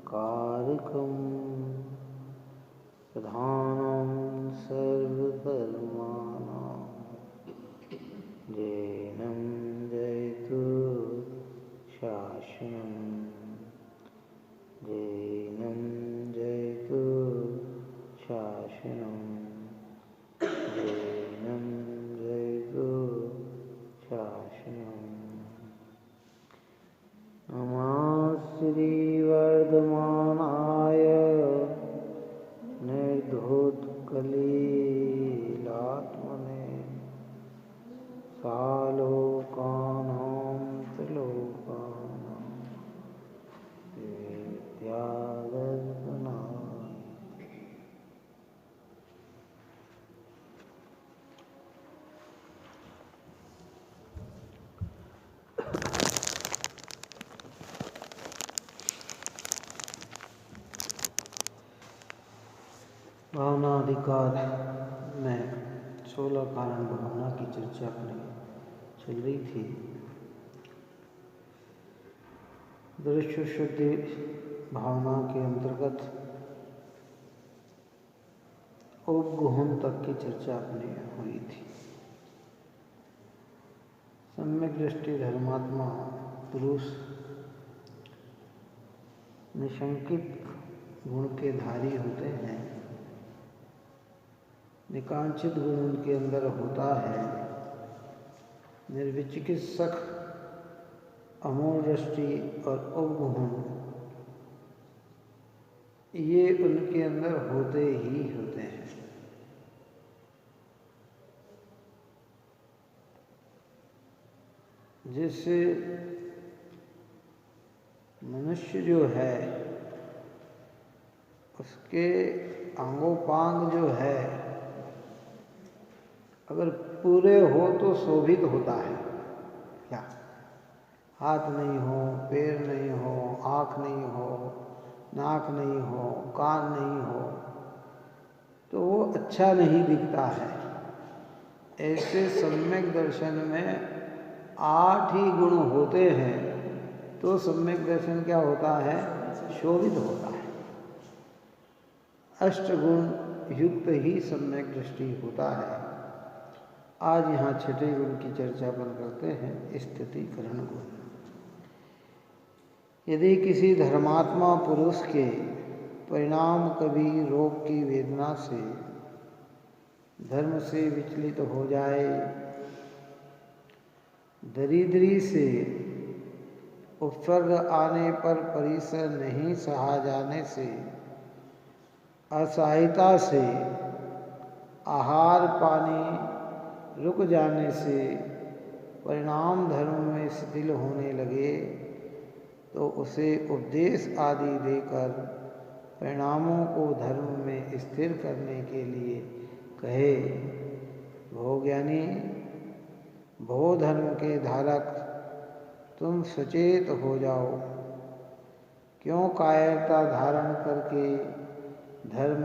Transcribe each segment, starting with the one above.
कारकं प्रधानं सर्वकर्माणां जैनं जयतु शासनं जैनं जयतु शासनं जैनं जयतु शासनं। नमः श्रीवर्धमानाय निर्धूतकलीलात्मने सालोकानां त्रिलोकानां विद्यादर्शनाय। भावनाधिकार में 16 कारण भावना की चर्चा अपनी चल रही थी। दृश्य शुद्धि भावना के अंतर्गत उपगुण तक की चर्चा अपनी हुई थी। सम्यक दृष्टि धर्मात्मा पुरुष निशंकित गुण के धारी होते हैं। निकांक्षित गुण उनके अंदर होता है। निर्विचिकित्सक अमूल दृष्टि और उपगुण ये उनके अंदर होते ही होते हैं। जिससे मनुष्य जो है उसके अंगोपांग जो है अगर पूरे हो तो शोभित होता है। क्या हाथ नहीं हो, पैर नहीं हो, आँख नहीं हो, नाक नहीं हो, कान नहीं हो तो वो अच्छा नहीं दिखता है। ऐसे सम्यक दर्शन में 8 ही गुण होते हैं तो सम्यक दर्शन क्या होता है? शोभित होता है। अष्टगुण युक्त ही सम्यक दृष्टि होता है। आज यहाँ 6ठे गुण की चर्चा अपन करते हैं, स्थितिकरण गुण। यदि किसी धर्मात्मा पुरुष के परिणाम कभी रोग की वेदना से धर्म से विचलित हो जाए, दरिद्री से उपसर्ग आने पर परिसर नहीं सहा जाने से, असहायता से, आहार पानी रुक जाने से परिणाम धर्म में शिथिल होने लगे तो उसे उपदेश आदि देकर परिणामों को धर्म में स्थिर करने के लिए कहे। भो ज्ञानी, भो धर्म के धारक, तुम सचेत हो जाओ। क्यों कायरता धारण करके धर्म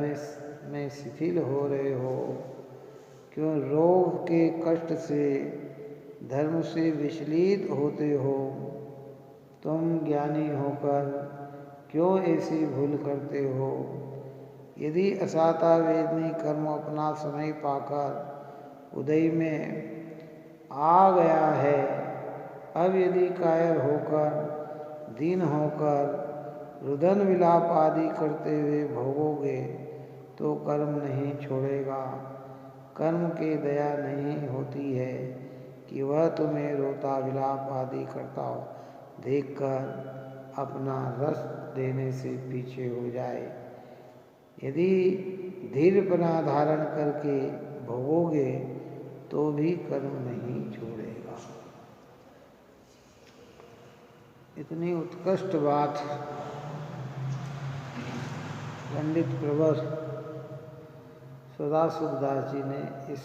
में शिथिल हो रहे हो? क्यों रोग के कष्ट से धर्म से विचलित होते हो? तुम ज्ञानी होकर क्यों ऐसी भूल करते हो? यदि असाता वेदनी कर्म अपना समय पाकर उदय में आ गया है, अब यदि कायर होकर दीन होकर रुदन विलाप आदि करते हुए भोगोगे तो कर्म नहीं छोड़ेगा। कर्म के दया नहीं होती है कि वह तुम्हें रोता विलाप आदि करता हो देखकर अपना रस देने से पीछे हो जाए। यदि धीरपना धारण करके भोगोगे तो भी कर्म नहीं छोड़ेगा। इतनी उत्कृष्ट बात पंडित प्रवर सदाशिवदास जी ने इस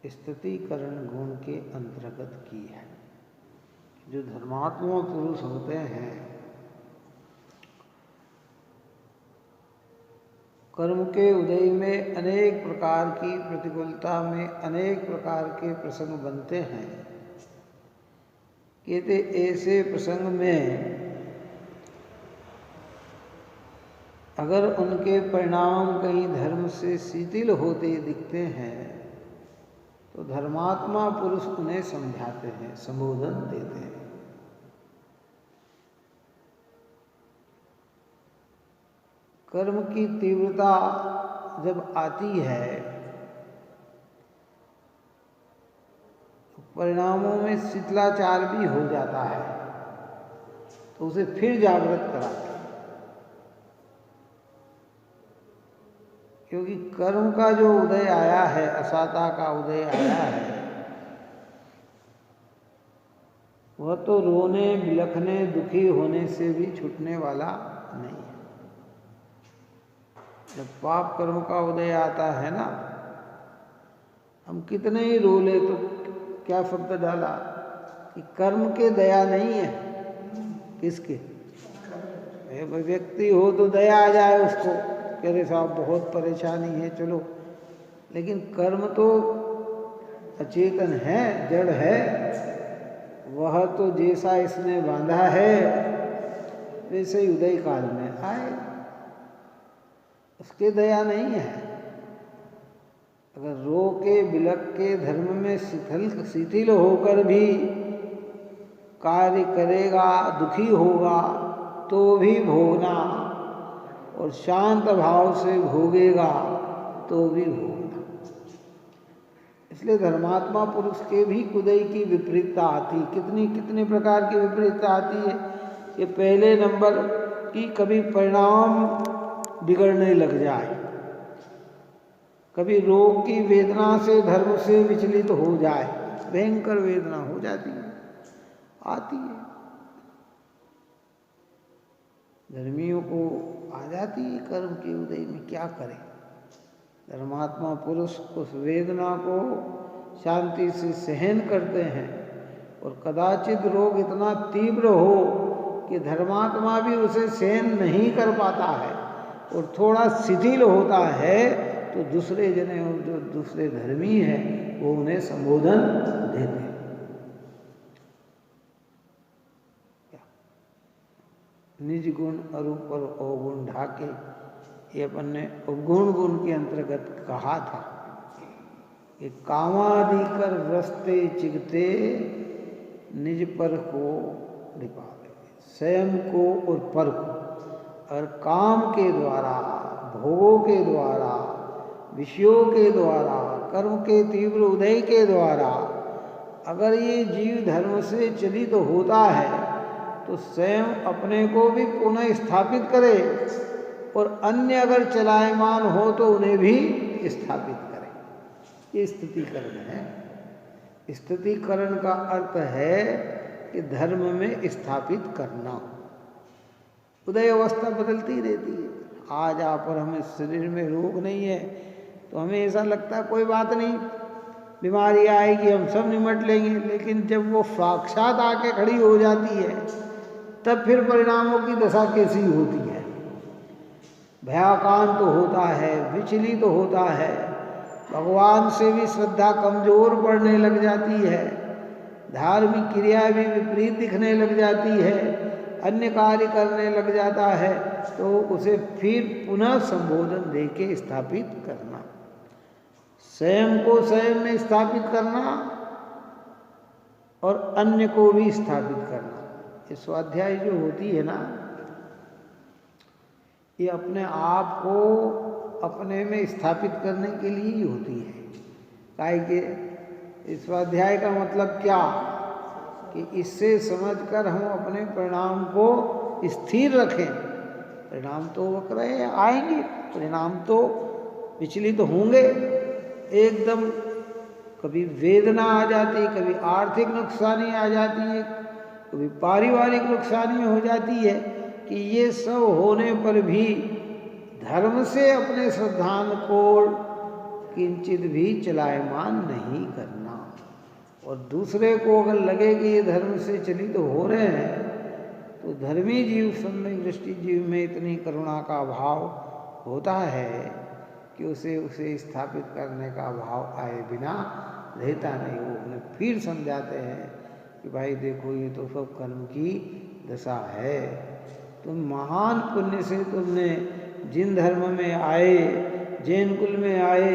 स्थितिकरण गुण के अंतर्गत की है। जो धर्मात्मा पुरुष होते हैं कर्म के उदय में अनेक प्रकार की प्रतिकूलता में अनेक प्रकार के प्रसंग बनते हैं। कहते ऐसे प्रसंग में अगर उनके परिणाम कहीं धर्म से शिथिल होते दिखते हैं तो धर्मात्मा पुरुष उन्हें समझाते हैं, संबोधन देते हैं। कर्म की तीव्रता जब आती है तो परिणामों में शिथिलाचार भी हो जाता है, तो उसे फिर जागृत कराते हैं। क्योंकि कर्म का जो उदय आया है, असाता का उदय आया है, वह तो रोने बिलखने दुखी होने से भी छूटने वाला नहीं है। जब पाप कर्म का उदय आता है ना, हम कितने ही रो ले तो क्या शब्द डाला कि कर्म के दया नहीं है। किसके? एक व्यक्ति हो तो दया आ जाए उसको, कह रहे साहब बहुत परेशानी है चलो, लेकिन कर्म तो अचेतन है, जड़ है, वह तो जैसा इसने बांधा है वैसे ही उदय काल में आए, उसके दया नहीं है। अगर रो के बिलक के धर्म में शिथिल होकर भी कार्य करेगा, दुखी होगा तो भी भोगना, और शांत भाव से भोगेगा तो भी भोगना। इसलिए धर्मात्मा पुरुष के भी उदय की विपरीतता आती। कितने प्रकार की विपरीतता आती है। ये पहले नंबर की कभी परिणाम बिगड़ने लग जाए, कभी रोग की वेदना से धर्म से विचलित हो जाए, भयंकर वेदना हो जाती है, आती है, धर्मियों को आ जाती है कर्म के उदय में। क्या करें? धर्मात्मा पुरुष उस वेदना को शांति से सहन करते हैं, और कदाचित रोग इतना तीव्र हो कि धर्मात्मा भी उसे सहन नहीं कर पाता है और थोड़ा शिथिल होता है, तो दूसरे जने और जो दूसरे धर्मी हैं वो उन्हें संबोधन देते हैं। निज गुण अरूप और अवगुण ढाके, ये अपन ने अवगुण गुण के अंतर्गत कहा था कि कामादि कर व्रस्ते चिगते निज पर को निपावे। स्वयं को और पर को अगर काम के द्वारा, भोगों के द्वारा, विषयों के द्वारा, कर्म के तीव्र उदय के द्वारा अगर ये जीव धर्म से चलित होता है तो स्वयं अपने को भी पुनः स्थापित करे, और अन्य अगर चलायमान हो तो उन्हें भी स्थापित करे। ये स्थितिकरण है। स्थितिकरण का अर्थ है कि धर्म में स्थापित करना। उदय अवस्था बदलती रहती है। आज आप और हमें शरीर में रोग नहीं है तो हमें ऐसा लगता है कोई बात नहीं, बीमारी आएगी हम सब निमट लेंगे, लेकिन जब वो साक्षात आके खड़ी हो जाती है तब फिर परिणामों की दशा कैसी होती है। भयाकांत होता है, विचलित होता है, भगवान से भी श्रद्धा कमजोर पड़ने लग जाती है, धार्मिक क्रिया भी विपरीत दिखने लग जाती है, अन्य कार्य करने लग जाता है, तो उसे फिर पुनः संबोधन देके स्थापित करना, स्वयं को स्वयं में स्थापित करना और अन्य को भी स्थापित करना। ये स्वाध्याय जो होती है ना, ये अपने आप को अपने में स्थापित करने के लिए ही होती है। काहे कि इस स्वाध्याय का मतलब क्या कि इससे समझकर हम अपने परिणाम को स्थिर रखें। परिणाम तो वक्र आएंगे, परिणाम तो विचलित होंगे, एकदम कभी वेदना आ जाती है, कभी आर्थिक नुकसानी आ जाती है, कभी पारिवारिक नुकसानी हो जाती है, कि ये सब होने पर भी धर्म से अपने श्रद्धान को किंचित भी चलायमान नहीं करना। और दूसरे को अगर लगे कि ये धर्म से चलित तो हो रहे हैं, तो धर्मी जीव, सम्यक दृष्टि जीव में इतनी करुणा का भाव होता है कि उसे स्थापित करने का भाव आए बिना रहता नहीं। वो उन्हें फिर समझाते हैं कि भाई देखो ये तो सब कर्म की दशा है, तुम महान पुण्य से तुमने जिन धर्म में आए, जैन कुल में आए,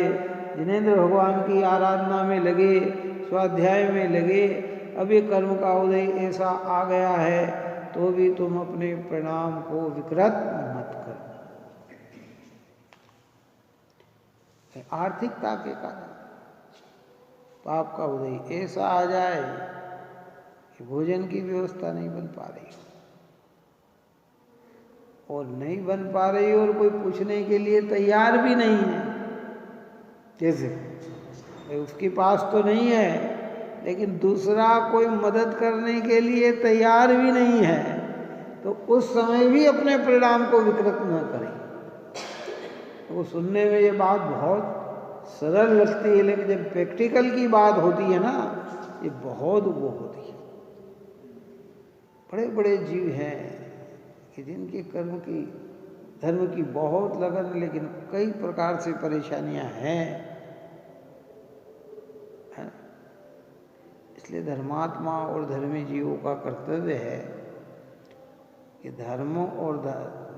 जिनेंद्र भगवान की आराधना में लगे, स्वाध्याय में लगे, अब ये कर्म का उदय ऐसा आ गया है, तो भी तुम अपने परिणाम को विकृत मत करो। आर्थिकता के कारण पाप का उदय ऐसा आ जाए कि भोजन की व्यवस्था नहीं बन पा रही, और नहीं बन पा रही और कोई पूछने के लिए तैयार भी नहीं है। कैसे? उसके पास तो नहीं है, लेकिन दूसरा कोई मदद करने के लिए तैयार भी नहीं है, तो उस समय भी अपने परिणाम को विकृत न करें। तो सुनने में ये बात बहुत सरल लगती है, लेकिन जब प्रैक्टिकल की बात होती है ना, ये बहुत वो होती है। बड़े बड़े जीव हैं कि जिनके कर्म की, धर्म की बहुत लगन, लेकिन कई प्रकार से परेशानियां हैं। इसलिए धर्मात्मा और धर्मी जीवों का कर्तव्य है कि धर्म और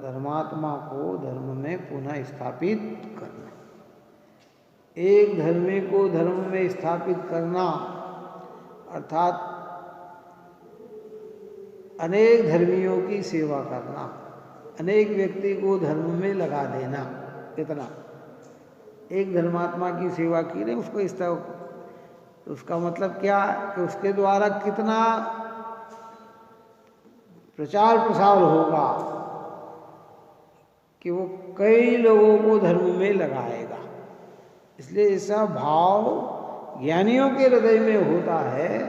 धर्मात्मा को धर्म में पुनः स्थापित करना। एक धर्मी को धर्म में स्थापित करना अर्थात अनेक धर्मियों की सेवा करना, अनेक व्यक्ति को धर्म में लगा देना। कितना एक धर्मात्मा की सेवा की नहीं, उसको इस तरह, उसका मतलब क्या कि उसके द्वारा कितना प्रचार प्रसार होगा कि वो कई लोगों को धर्म में लगाएगा। इसलिए ऐसा भाव ज्ञानियों के हृदय में होता है,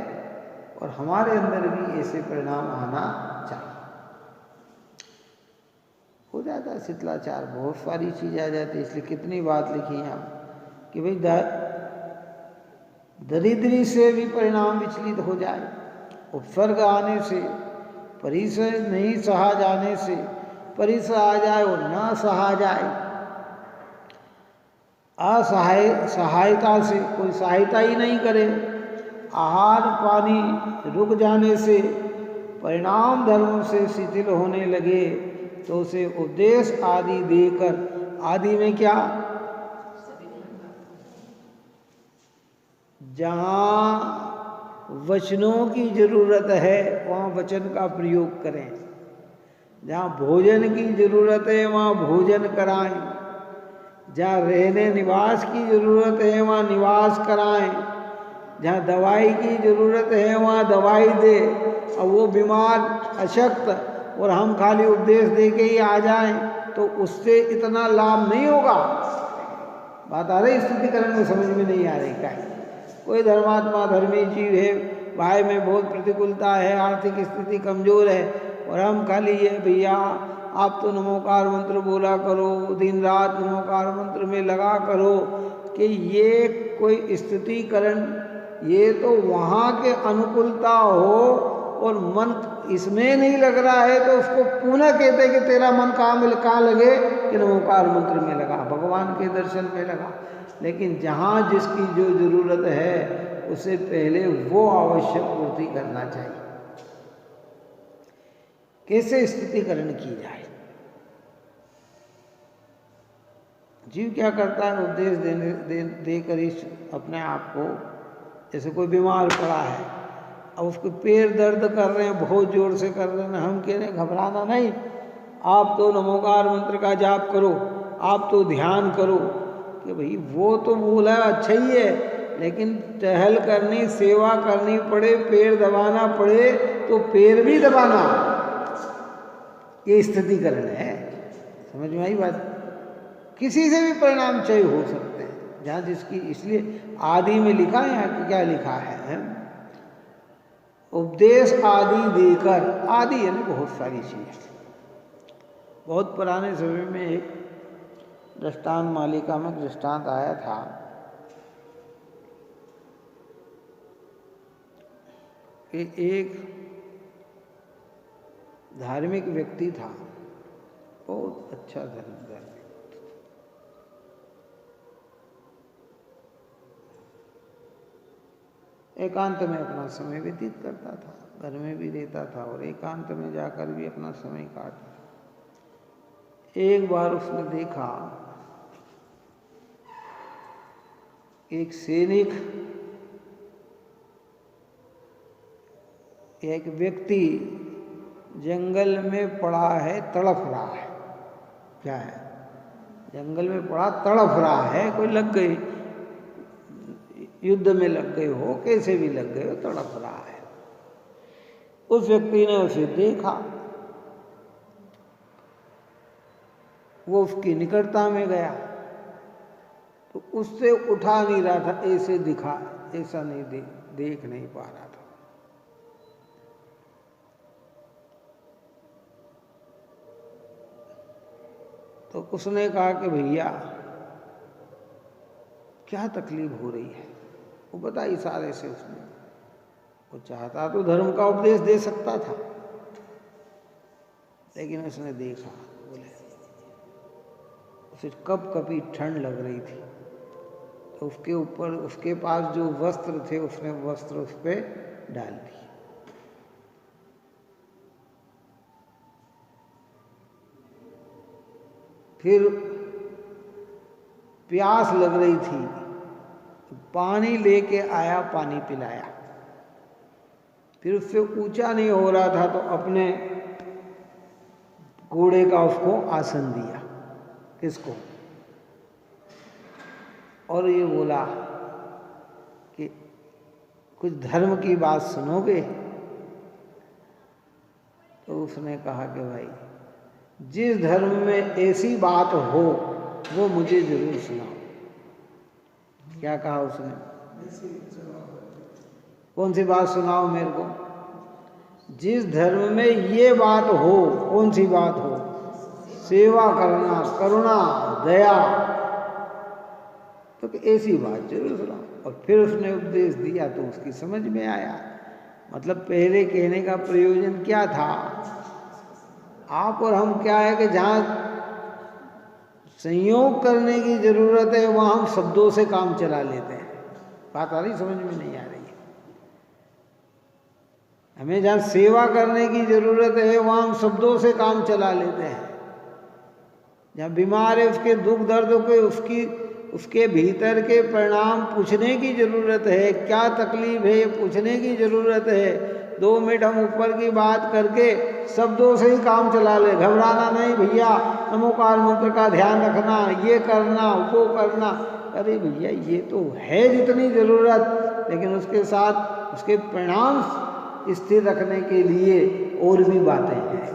और हमारे अंदर भी ऐसे परिणाम आना चाहिए। हो जाता है शिथिलाचार, बहुत सारी चीज़ आ जाती है। इसलिए कितनी बात लिखी है कि भाई दरिद्री से भी परिणाम विचलित हो जाए, उपसर्ग आने से, परिसर नहीं सहा जाने से, परिसर आ जाए और न सहा जाए, सहायता से कोई सहायता ही नहीं करे, आहार पानी रुक जाने से, परिणाम धर्म से शिथिल होने लगे, तो उसे उपदेश आदि देकर, आदि में क्या, जहाँ वचनों की जरूरत है वहाँ वचन का प्रयोग करें, जहाँ भोजन की जरूरत है वहाँ भोजन कराएं, जहाँ रहने निवास की जरूरत है वहाँ निवास कराएं, जहाँ दवाई की जरूरत है वहाँ दवाई दे। अब वो बीमार अशक्त और हम खाली उपदेश दे के ही आ जाएं तो उससे इतना लाभ नहीं होगा। बात आ रही, स्थितिकरण में समझ में नहीं आ रही। क्या कोई धर्मात्मा धर्मी जीव है, भाई में बहुत प्रतिकूलता है, आर्थिक स्थिति कमजोर है, और हम खाली ये भैया आप तो नमोकार मंत्र बोला करो, दिन रात नमोकार मंत्र में लगा करो, कि ये कोई स्थितिकरण, ये तो वहाँ के अनुकूलता हो और मन इसमें नहीं लग रहा है, तो उसको पुनः कहते कि तेरा मन कहाँ लगे, कि नमोकार मंत्र में लगा, भगवान के दर्शन में लगा। लेकिन जहाँ जिसकी जो जरूरत है उसे पहले वो आवश्यक पूर्ति करना चाहिए। कैसे स्थितिकरण की जाए? जीव क्या करता है, उपदेश देकर ही अपने आप को, जैसे कोई बीमार पड़ा है, अब उसको पैर दर्द कर रहे हैं, बहुत जोर से कर रहे हैं, हम कह रहे हैं घबराना नहीं, आप तो नमोकार मंत्र का जाप करो, आप तो ध्यान करो। कि भाई वो तो बोला अच्छा ही है, लेकिन टहल करनी, सेवा करनी पड़े, पैर दबाना पड़े तो पैर भी दबाना, ये स्थितिकरण है। समझ में आई बात? किसी से भी परिणाम चाहिए हो सकते हैं, जहाँ जिसकी, इसलिए आदि में लिखा है, यहाँ क्या लिखा है, उपदेश आदि देकर, आदि है ना बहुत सारी चीज़। बहुत पुराने समय में एक दृष्टांत मालिका में दृष्टांत आया था कि एक धार्मिक व्यक्ति था, बहुत अच्छा धर्म, एकांत में अपना समय व्यतीत करता था, घर में भी रहता था और एकांत में जाकर भी अपना समय काटता था। एक बार उसने देखा एक सैनिक, एक व्यक्ति जंगल में पड़ा है, तड़फ रहा है। क्या है? जंगल में पड़ा तड़फ रहा है, कोई लग गई, युद्ध में लग गए हो, कैसे भी लग गए हो, तड़फ रहा है। उस व्यक्ति ने उसे देखा, वो उसकी निकटता में गया तो उससे उठा नहीं रहा था, ऐसे दिखा, ऐसा नहीं देख नहीं पा रहा था। तो उसने कहा कि भैया क्या तकलीफ हो रही है, वो बता इशारे से उसने। वो चाहता तो धर्म का उपदेश दे सकता था, लेकिन उसने देखा, बोले उसे कप कपी ठंड लग रही थी, तो उसके ऊपर, उसके पास जो वस्त्र थे, उसने वस्त्र उस पे डाल दिए। फिर प्यास लग रही थी, पानी लेके आया, पानी पिलाया। फिर उससे ऊंचा नहीं हो रहा था तो अपने घोड़े का उसको आसन दिया। किसको? और ये बोला कि कुछ धर्म की बात सुनोगे? तो उसने कहा कि भाई जिस धर्म में ऐसी बात हो वो मुझे जरूर सुनाओ। क्या कहा उसने? कौन सी बात सुनाओ मेरे को? जिस धर्म में ये बात हो। कौन सी बात हो? सेवा करना, करुणा, दया, तो ऐसी बात जरूर सुनाओ। और फिर उसने उपदेश दिया तो उसकी समझ में आया। मतलब पहले कहने का प्रयोजन क्या था? आप और हम क्या है कि जहाँ संयोग करने की जरूरत है वहाँ हम शब्दों से काम चला लेते हैं। बात आ रही? समझ में नहीं आ रही है? हमें जहाँ सेवा करने की जरूरत है वहाँ हम शब्दों से काम चला लेते हैं। जहाँ बीमार है उसके दुख दर्द को, उसके भीतर के परिणाम पूछने की जरूरत है, क्या तकलीफ है ये पूछने की जरूरत है। 2 मिनट हम ऊपर की बात करके शब्दों से ही काम चला ले। घबराना नहीं भैया, नमोकार मंत्र का ध्यान रखना, ये करना, वो करना। अरे भैया ये तो है जितनी जरूरत, लेकिन उसके साथ उसके परिणाम स्थिर रखने के लिए और भी बातें हैं।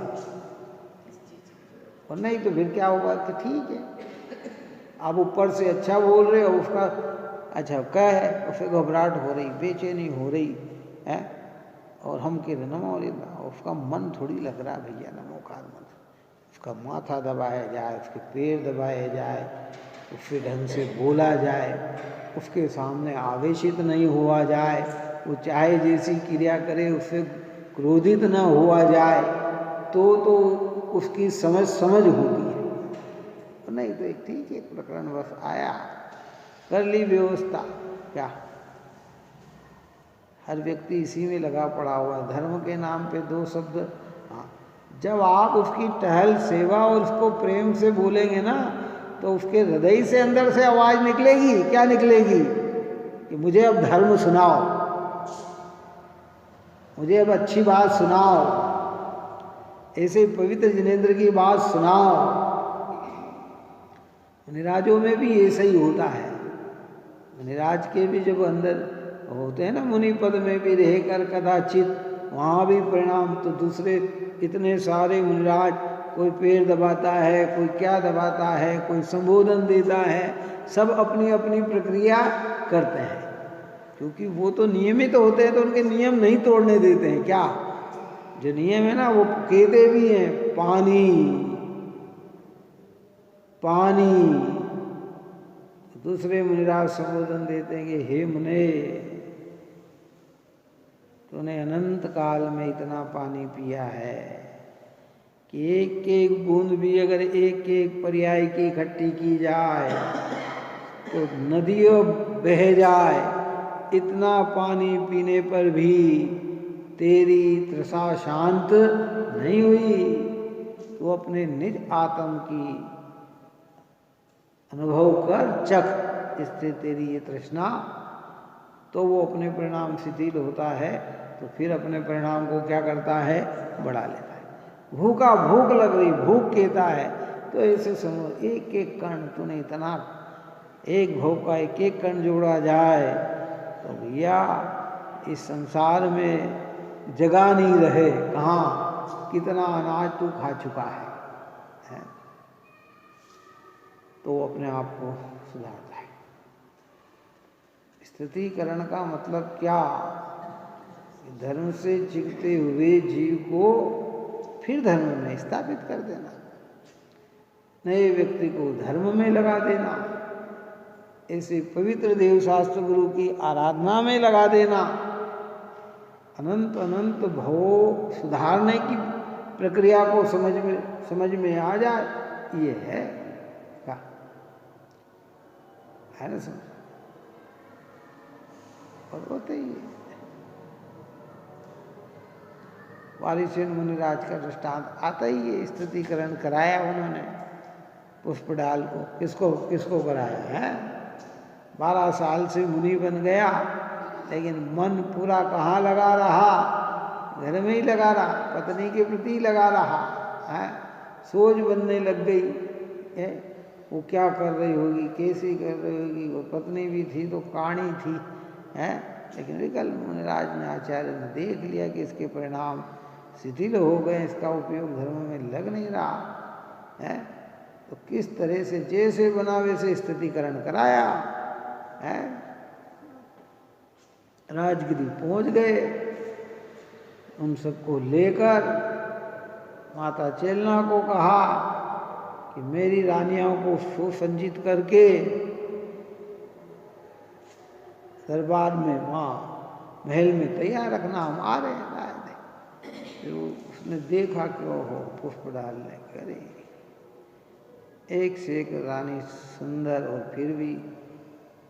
और नहीं तो फिर क्या होगा कि ठीक है आप ऊपर से अच्छा बोल रहे हो, उसका अच्छा क्या है, उसे घबराहट हो रही, बेचैनी हो रही है, और हम कह रहे नमो, उसका मन थोड़ी लग रहा भैया नमोकार मंत्र। उसका माथा दबाया जाए, उसके पैर दबाए जाए, उससे ढंग से बोला जाए, उसके सामने आवेशित नहीं हुआ जाए, वो चाहे जैसी क्रिया करे उससे क्रोधित न हुआ जाए, तो उसकी समझ होती है। नहीं तो एक ठीक है प्रकरण बस आया, कर ली व्यवस्था। क्या हर व्यक्ति इसी में लगा पड़ा हुआ है, धर्म के नाम पे 2 शब्द। हाँ, जब आप उसकी टहल सेवा और उसको प्रेम से बोलेंगे ना, तो उसके हृदय से अंदर से आवाज निकलेगी। क्या निकलेगी? कि मुझे अब धर्म सुनाओ, मुझे अब अच्छी बात सुनाओ, ऐसे पवित्र जिनेंद्र की बात सुनाओ। मुनिराजों में भी ऐसा ही होता है। मुनिराज के भी जब अंदर होते हैं ना, मुनि पद में भी रहकर कदाचित, वहाँ भी परिणाम। तो दूसरे इतने सारे मुनिराज, कोई पैर दबाता है, कोई क्या दबाता है, कोई संबोधन देता है, सब अपनी अपनी प्रक्रिया करते हैं, क्योंकि वो तो नियमित होते हैं, तो उनके नियम नहीं तोड़ने देते हैं। क्या जो नियम है ना वो कहते भी हैं, पानी पानी। दूसरे मुनिराज संबोधन देते हैं कि हे मुने, तूने अनंत काल में इतना पानी पिया है कि एक एक बूंद भी अगर एक एक पर्याय की इकट्ठी की जाए तो नदियों बह जाए। इतना पानी पीने पर भी तेरी तृषा शांत नहीं हुई। तू अपने निज आत्म की अनुभव कर, चख, इससे तेरी ये तृष्णा, तो वो अपने परिणाम शिथिल होता है, तो फिर अपने परिणाम को क्या करता है, बढ़ा लेता है। भूखा, भूख लग रही, भूख कहता है, तो ऐसे समझो एक एक कण तूने इतना, एक भोग का एक एक कण जोड़ा जाए तो भैया इस संसार में जगह नहीं रहे, कहाँ कितना अनाज तू खा चुका है? तो वो अपने आप को सुधारता है। स्थितीकरण का मतलब क्या? धर्म से चिढ़ते हुए जीव को फिर धर्म में स्थापित कर देना, नए व्यक्ति को धर्म में लगा देना, ऐसे पवित्र देव शास्त्र गुरु की आराधना में लगा देना, अनंत अनंत भव सुधारने की प्रक्रिया को समझ में आ जाए, ये है क्या? है ना समझ? और होते ही वारिसेन मुनिराज का दृष्टांत आता ही है, स्थितीकरण कराया उन्होंने पुष्पडाल को। किसको कराया है? 12 साल से मुनि बन गया, लेकिन मन पूरा कहाँ लगा रहा? घर में ही लगा रहा, पत्नी के प्रति लगा रहा है। सोच बनने लग गई है, वो क्या कर रही होगी, कैसी कर रही होगी, वो पत्नी भी थी तो काणी थी है। लेकिन विकल्प मुनिराज ने, आचार्य ने देख लिया कि इसके परिणाम शिथिल हो गए, इसका उपयोग धर्म में लग नहीं रहा है, तो किस तरह से जैसे बना वैसे स्थितीकरण कराया है। राजगिरी पहुंच गए, उन सबको लेकर माता चेलना को कहा कि मेरी रानियों को सुसज्जित करके दरबार में, वहाँ महल में तैयार रखना, हम आ रहे हैं। फिर उसने देखा कि ओहो, पुष्पडाल ने करे, एक से एक रानी सुंदर, और फिर भी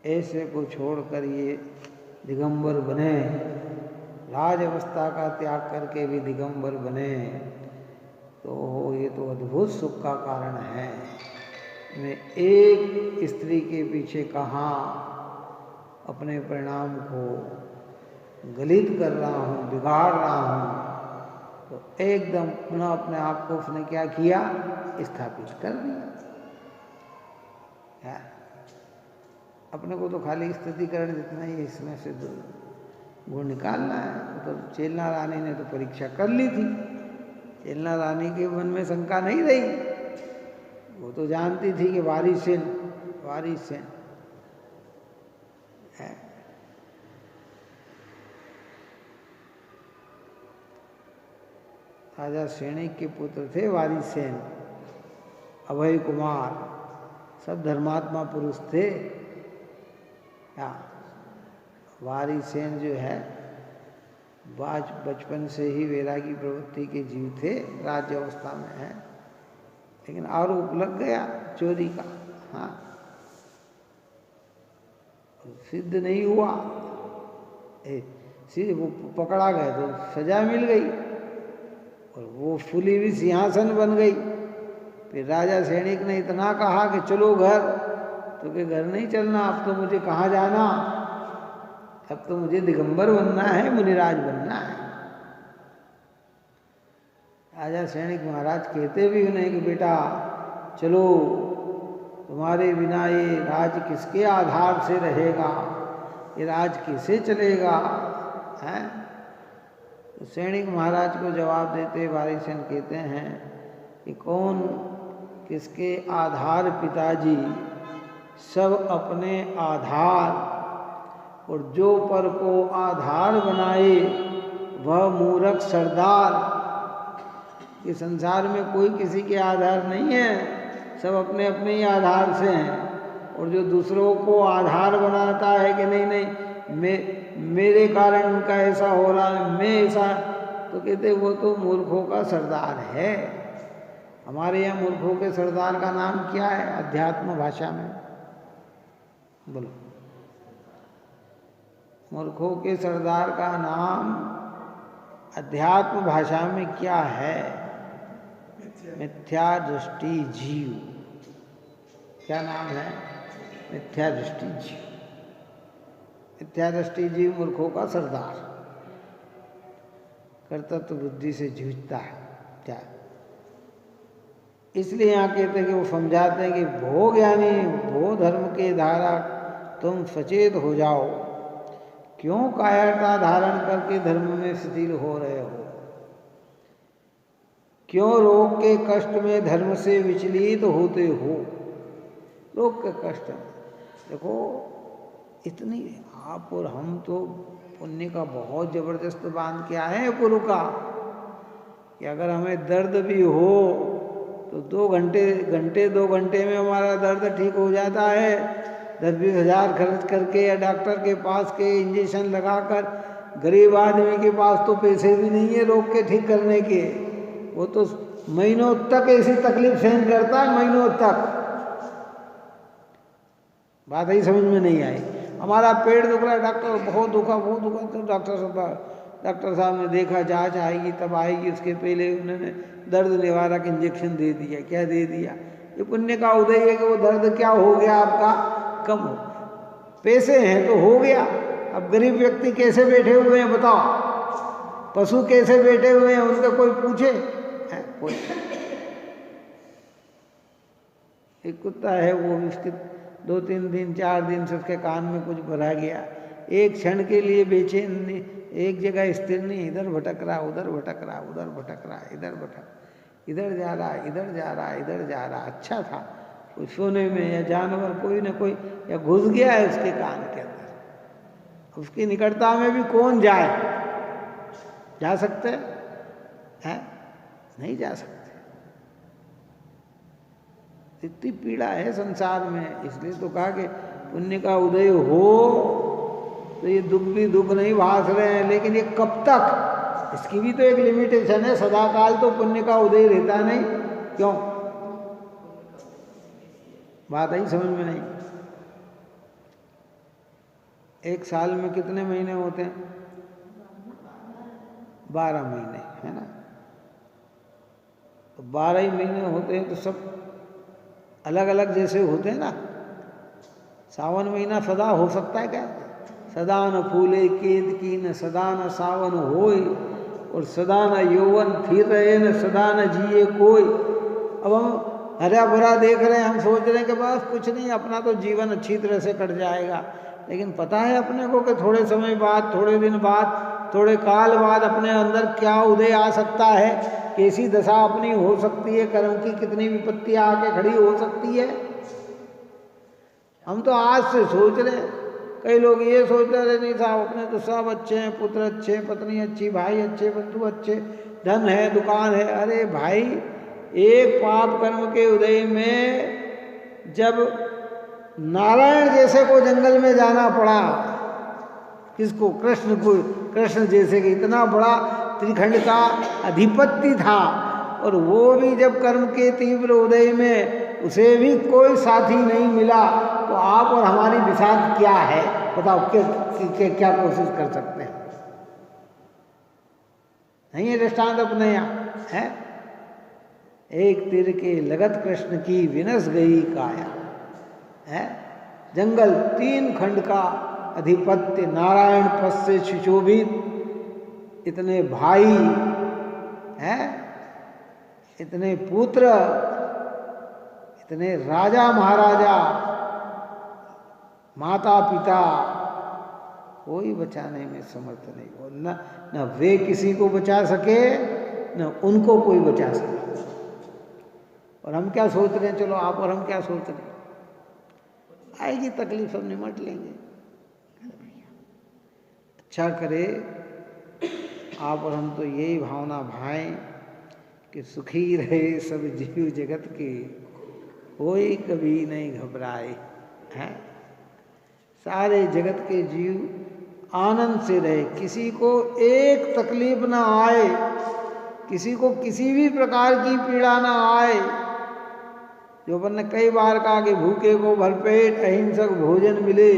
ऐसे को छोड़कर ये दिगंबर बने, राज अवस्था का त्याग करके भी दिगंबर बने, तो ये तो अद्भुत सुख का कारण है। मैं एक स्त्री के पीछे कहाँ अपने परिणाम को गलित कर रहा हूँ, बिगाड़ रहा हूँ, तो एकदम पुनः अपने आप को उसने क्या किया, स्थापित कर दिया। अपने को तो खाली स्थितीकरण जितना ही इसमें से गुण निकालना है। तो चेलना रानी ने तो परीक्षा कर ली थी, चेलना रानी के मन में शंका नहीं रही, वो तो जानती थी कि वारिसेन है। राजा सैनिक के पुत्र थे वारिसेन, अभय कुमार, सब धर्मात्मा पुरुष थे। वारिसेन जो है बचपन से ही वैरागी प्रवृत्ति के जीव थे, राज्य अवस्था में है, लेकिन आरोप लग गया चोरी का। हाँ, सिद्ध नहीं हुआ, सीधे वो पकड़ा गए तो सजा मिल गई, और वो फूली हुई सिंहासन बन गई। फिर राजा सैनिक ने इतना कहा कि चलो घर, तो कि घर नहीं चलना, अब तो मुझे कहाँ जाना, अब तो मुझे दिगंबर बनना है, मुनिराज बनना है। राजा सैनिक महाराज कहते भी उन्हें कि बेटा चलो, तुम्हारे बिना ये राज किसके आधार से रहेगा, ये राज कैसे चलेगा है। तो सैनिक महाराज को जवाब देते वारिसेन कहते हैं कि कौन किसके आधार, पिताजी सब अपने आधार, और जो पर को आधार बनाए वह मूर्ख सरदार। कि संसार में कोई किसी के आधार नहीं है, सब अपने अपने ही आधार से हैं। और जो दूसरों को आधार बनाता है कि नहीं नहीं मेरे कारण उनका ऐसा हो रहा है, मैं ऐसा, तो कहते वो तो मूर्खों का सरदार है। हमारे यहाँ मूर्खों के सरदार का नाम क्या है अध्यात्म भाषा में? बोलो, मूर्खों के सरदार का नाम अध्यात्म भाषा में क्या है? मिथ्या दृष्टि जीव। क्या नाम है? मिथ्या दृष्टि जीव। मिथ्या दृष्टि जीव मूर्खों का सरदार, कर्तव्य बुद्धि से जूझता है। क्या? इसलिए यहाँ कहते हैं कि वो समझाते हैं कि भो ज्ञानी, भो धर्म के धारा, तुम सचेत हो जाओ। क्यों कायरता धारण करके धर्म में शिथिल हो रहे हो? क्यों रोग के कष्ट में धर्म से विचलित होते हो? रोग के कष्ट में देखो, इतनी आप और हम तो पुण्य का बहुत जबरदस्त बांध के आए हैं गुरु का, कि अगर हमें दर्द भी हो तो 2 घंटे में हमारा दर्द ठीक हो जाता है। 10-20 हज़ार खर्च करके या डॉक्टर के पास के इंजेक्शन लगाकर, गरीब आदमी के पास तो पैसे भी नहीं है रोग के ठीक करने के, वो तो महीनों तक ऐसी तकलीफ सहन करता है, महीनों तक। बात ही समझ में नहीं आई। हमारा पेट दुख रहा है, डॉक्टर बहुत दुखा तो डॉक्टर साहब ने देखा, जांच आएगी तब आएगी, उसके पहले उन्होंने दर्द निवारक इंजेक्शन दे दिया। क्या दे दिया? ये पुण्य का उदय है कि वो दर्द क्या हो गया आपका, कम हो। पैसे हैं तो हो गया। अब गरीब व्यक्ति कैसे बैठे हुए हैं बताओ? पशु कैसे बैठे हुए हैं, उनका कोई पूछे? कोई। एक कुत्ता है, वो उसके 2-3 दिन 4 दिन से उसके कान में कुछ भरा गया, एक क्षण के लिए बेचैन नहीं, एक जगह स्थिर नहीं, इधर भटक रहा, उधर भटक रहा, उधर भटक रहा, इधर जा रहा, इधर जा रहा, इधर जा रहा। अच्छा था कोई सोने में या जानवर कोई न कोई या घुस गया है उसके कान के अंदर। उसकी निकटता में भी कौन जाए? जा सकते हैं? नहीं जा सकते। इतनी पीड़ा है संसार में। इसलिए तो कहा कि पुण्य का उदय हो तो ये दुख भी दुख नहीं भास रहे हैं, लेकिन ये कब तक, इसकी भी तो एक लिमिटेशन है। सदा काल तो पुण्य का उदय रहता नहीं। क्यों? बात ही समझ में नहीं। एक साल में कितने महीने होते हैं? 12 महीने, है ना? तो 12 ही महीने होते हैं तो सब अलग अलग जैसे होते हैं ना। सावन महीना सदा हो सकता है क्या? सदा न फूले केत की, न सदा न सावन होय, और सदा न यौवन फिर रहे, न सदा न जिए कोई। अब हम हरा भरा देख रहे हैं, हम सोच रहे हैं कि बस कुछ नहीं, अपना तो जीवन अच्छी तरह से कट जाएगा। लेकिन पता है अपने को कि थोड़े समय बाद, थोड़े दिन बाद, थोड़े काल बाद अपने अंदर क्या उदय आ सकता है, कैसी दशा अपनी हो सकती है, कर्म की कितनी विपत्तियां आके खड़ी हो सकती है। हम तो आज से सोच रहे हैं। कई लोग ये सोचते रहे, नहीं साहब अपने तो सब अच्छे हैं, पुत्र अच्छे, पत्नी अच्छी, भाई अच्छे, बंधु अच्छे, धन है, दुकान है। अरे भाई, एक पाप कर्म के उदय में जब नारायण जैसे को जंगल में जाना पड़ा, किसको? कृष्ण को। कृष्ण जैसे कि इतना बड़ा त्रिखंड का अधिपति था, और वो भी जब कर्म के तीव्र उदय में उसे भी कोई साथी नहीं मिला, तो आप और हमारी विषाद क्या है? बताओ क्या कोशिश कर सकते हैं? नहीं है दृष्टांत अपने यहाँ है। एक तीर के लगत कृष्ण की विनस गई काया है। जंगल 3 खंड का अधिपत्य, नारायण पद से सुशोभित, इतने भाई हैं, इतने पुत्र, इतने राजा महाराजा, माता पिता, कोई बचाने में समर्थ नहीं हो। न वे किसी को बचा सके, न उनको कोई बचा सके। और हम क्या सोच रहे हैं? चलो आप और हम क्या सोच रहे हैं? आएगी तकलीफ, सब निमट लेंगे। अच्छा करे आप और हम तो यही भावना भाएं कि सुखी रहे सब जीव जगत के, कोई कभी नहीं घबराए हैं। सारे जगत के जीव आनंद से रहे, किसी को एक तकलीफ ना आए, किसी को किसी भी प्रकार की पीड़ा ना आए। जो अपन ने कई बार कहा कि भूखे को भरपेट अहिंसक भोजन मिले,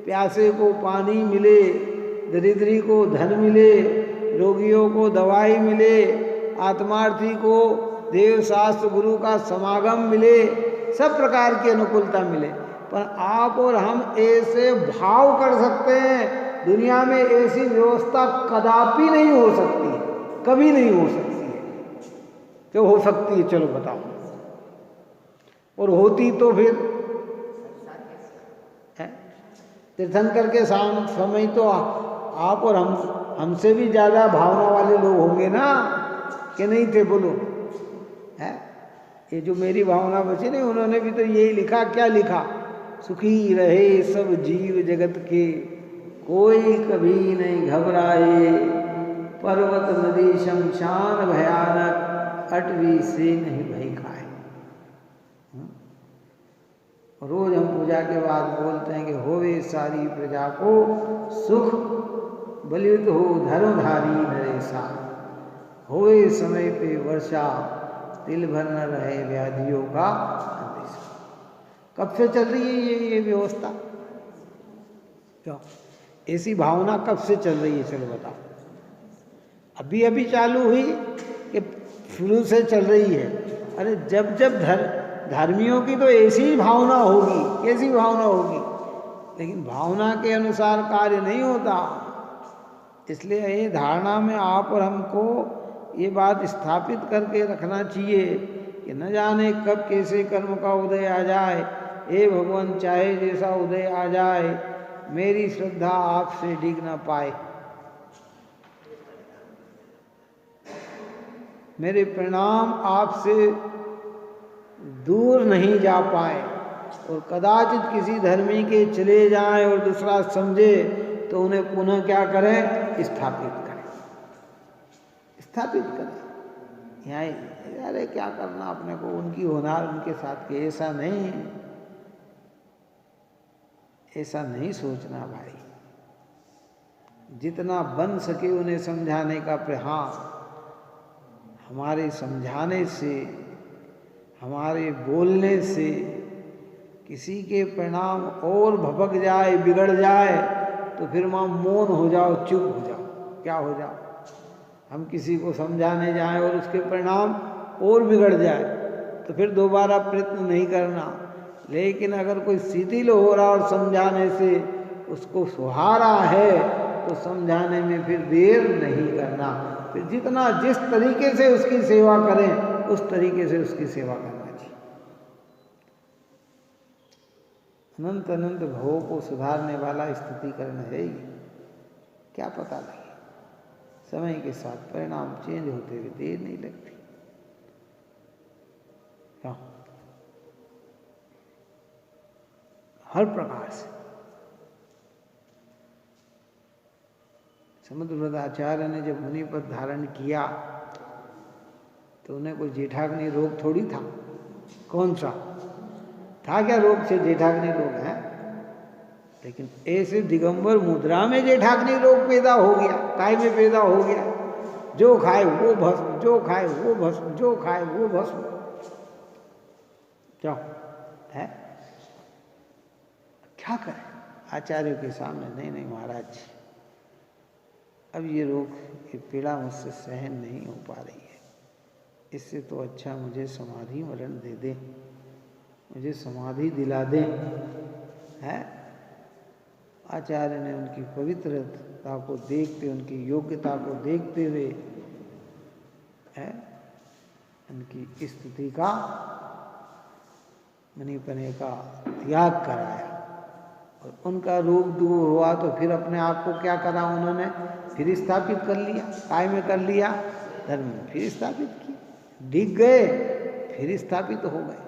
प्यासे को पानी मिले, दरिद्री को धन मिले, रोगियों को दवाई मिले, आत्मार्थी को देव शास्त्र गुरु का समागम मिले, सब प्रकार की अनुकूलता मिले, पर आप और हम ऐसे भाव कर सकते हैं, दुनिया में ऐसी व्यवस्था कदापि नहीं हो सकती है, कभी नहीं हो सकती है। क्यों हो सकती है, चलो बताओ। और होती तो फिर तीर्थंकर के समय तो आप और हमसे भी ज्यादा भावना वाले लोग होंगे ना, कि नहीं थे, बोलो। है ये जो मेरी भावना बची नहीं, उन्होंने भी तो यही लिखा। क्या लिखा? सुखी रहे सब जीव जगत के, कोई कभी नहीं घबराए, पर्वत नदी शमशान भयानक, अटवी से नहीं भय खाए। रोज हम पूजा के बाद बोलते हैं कि होवे सारी प्रजा को सुख, बलित हो धर्मधारी नरेशा, होवे समय पे वर्षा, तिल भर न रहे व्याधियों का अंदेशा। कब से चल रही है ये व्यवस्था? क्यों ऐसी भावना कब से चल रही है, चलो बताओ। अभी अभी चालू हुई कि शुरू से चल रही है? अरे जब जब धर्मियों की तो ऐसी ही भावना होगी, कैसी भावना होगी, लेकिन भावना के अनुसार कार्य नहीं होता। इसलिए ये धारणा में आप और हमको ये बात स्थापित करके रखना चाहिए कि न जाने कब कैसे कर्म का उदय आ जाए। हे भगवान, चाहे जैसा उदय आ जाए, मेरी श्रद्धा आपसे डिग न पाए, मेरे प्रणाम आपसे दूर नहीं जा पाए, और कदाचित किसी धर्मी के चले जाएं और दूसरा समझे तो उन्हें पुनः क्या करें? स्थापित करें। यहाँ अरे क्या करना अपने को, उनकी होनार उनके साथ के, ऐसा नहीं सोचना भाई। जितना बन सके उन्हें समझाने का प्रयास, हमारे समझाने से, हमारे बोलने से किसी के परिणाम और भपक जाए, बिगड़ जाए, तो फिर वहाँ मौन हो जाओ, चुप हो जाओ। क्या हो जाओ? हम किसी को समझाने जाएं और उसके परिणाम और बिगड़ जाए, तो फिर दोबारा प्रयत्न नहीं करना। लेकिन अगर कोई शिथिल हो रहा और समझाने से उसको सुहारा है, तो समझाने में फिर देर नहीं करना। फिर जितना जिस तरीके से उसकी सेवा करें, उस तरीके से उसकी सेवा करना चाहिए। अनंत अनंत भवों को सुधारने वाला स्थिति करना है ही। क्या पता लगे, समय के साथ परिणाम चेंज होते हुए देर नहीं लगती। क्या हर प्रकार से समुद्रव्रत आचार्य ने जब मुनि पद धारण किया तो उन्हें कोई जेठाग्नि रोग थोड़ी था। कौन सा था? क्या रोग से जेठाग्नि रोग है? लेकिन ऐसे दिगंबर मुद्रा में जेठाग्नि रोग पैदा हो गया, काय में पैदा हो गया। जो खाए वो भस्म, जो खाए वो भस्म, जो खाए वो भस्म। क्यों है? क्या करें आचार्यों के सामने? नहीं महाराज, अब ये रोग, ये पीड़ा मुझसे सहन नहीं हो पा रही है। इससे तो अच्छा मुझे समाधि मरण दे दे, मुझे समाधि दिला दे। है आचार्य ने उनकी पवित्रता को देखते, उनकी योग्यता को देखते हुए उनकी स्थिति का, मणिपने का त्याग कराया। और उनका रोग दूर हुआ तो फिर अपने आप को क्या करा उन्होंने? फिर स्थापित कर लिया, काय में कर लिया, धर्म में फिर स्थापित किया। डिग गए फिर स्थापित हो गए।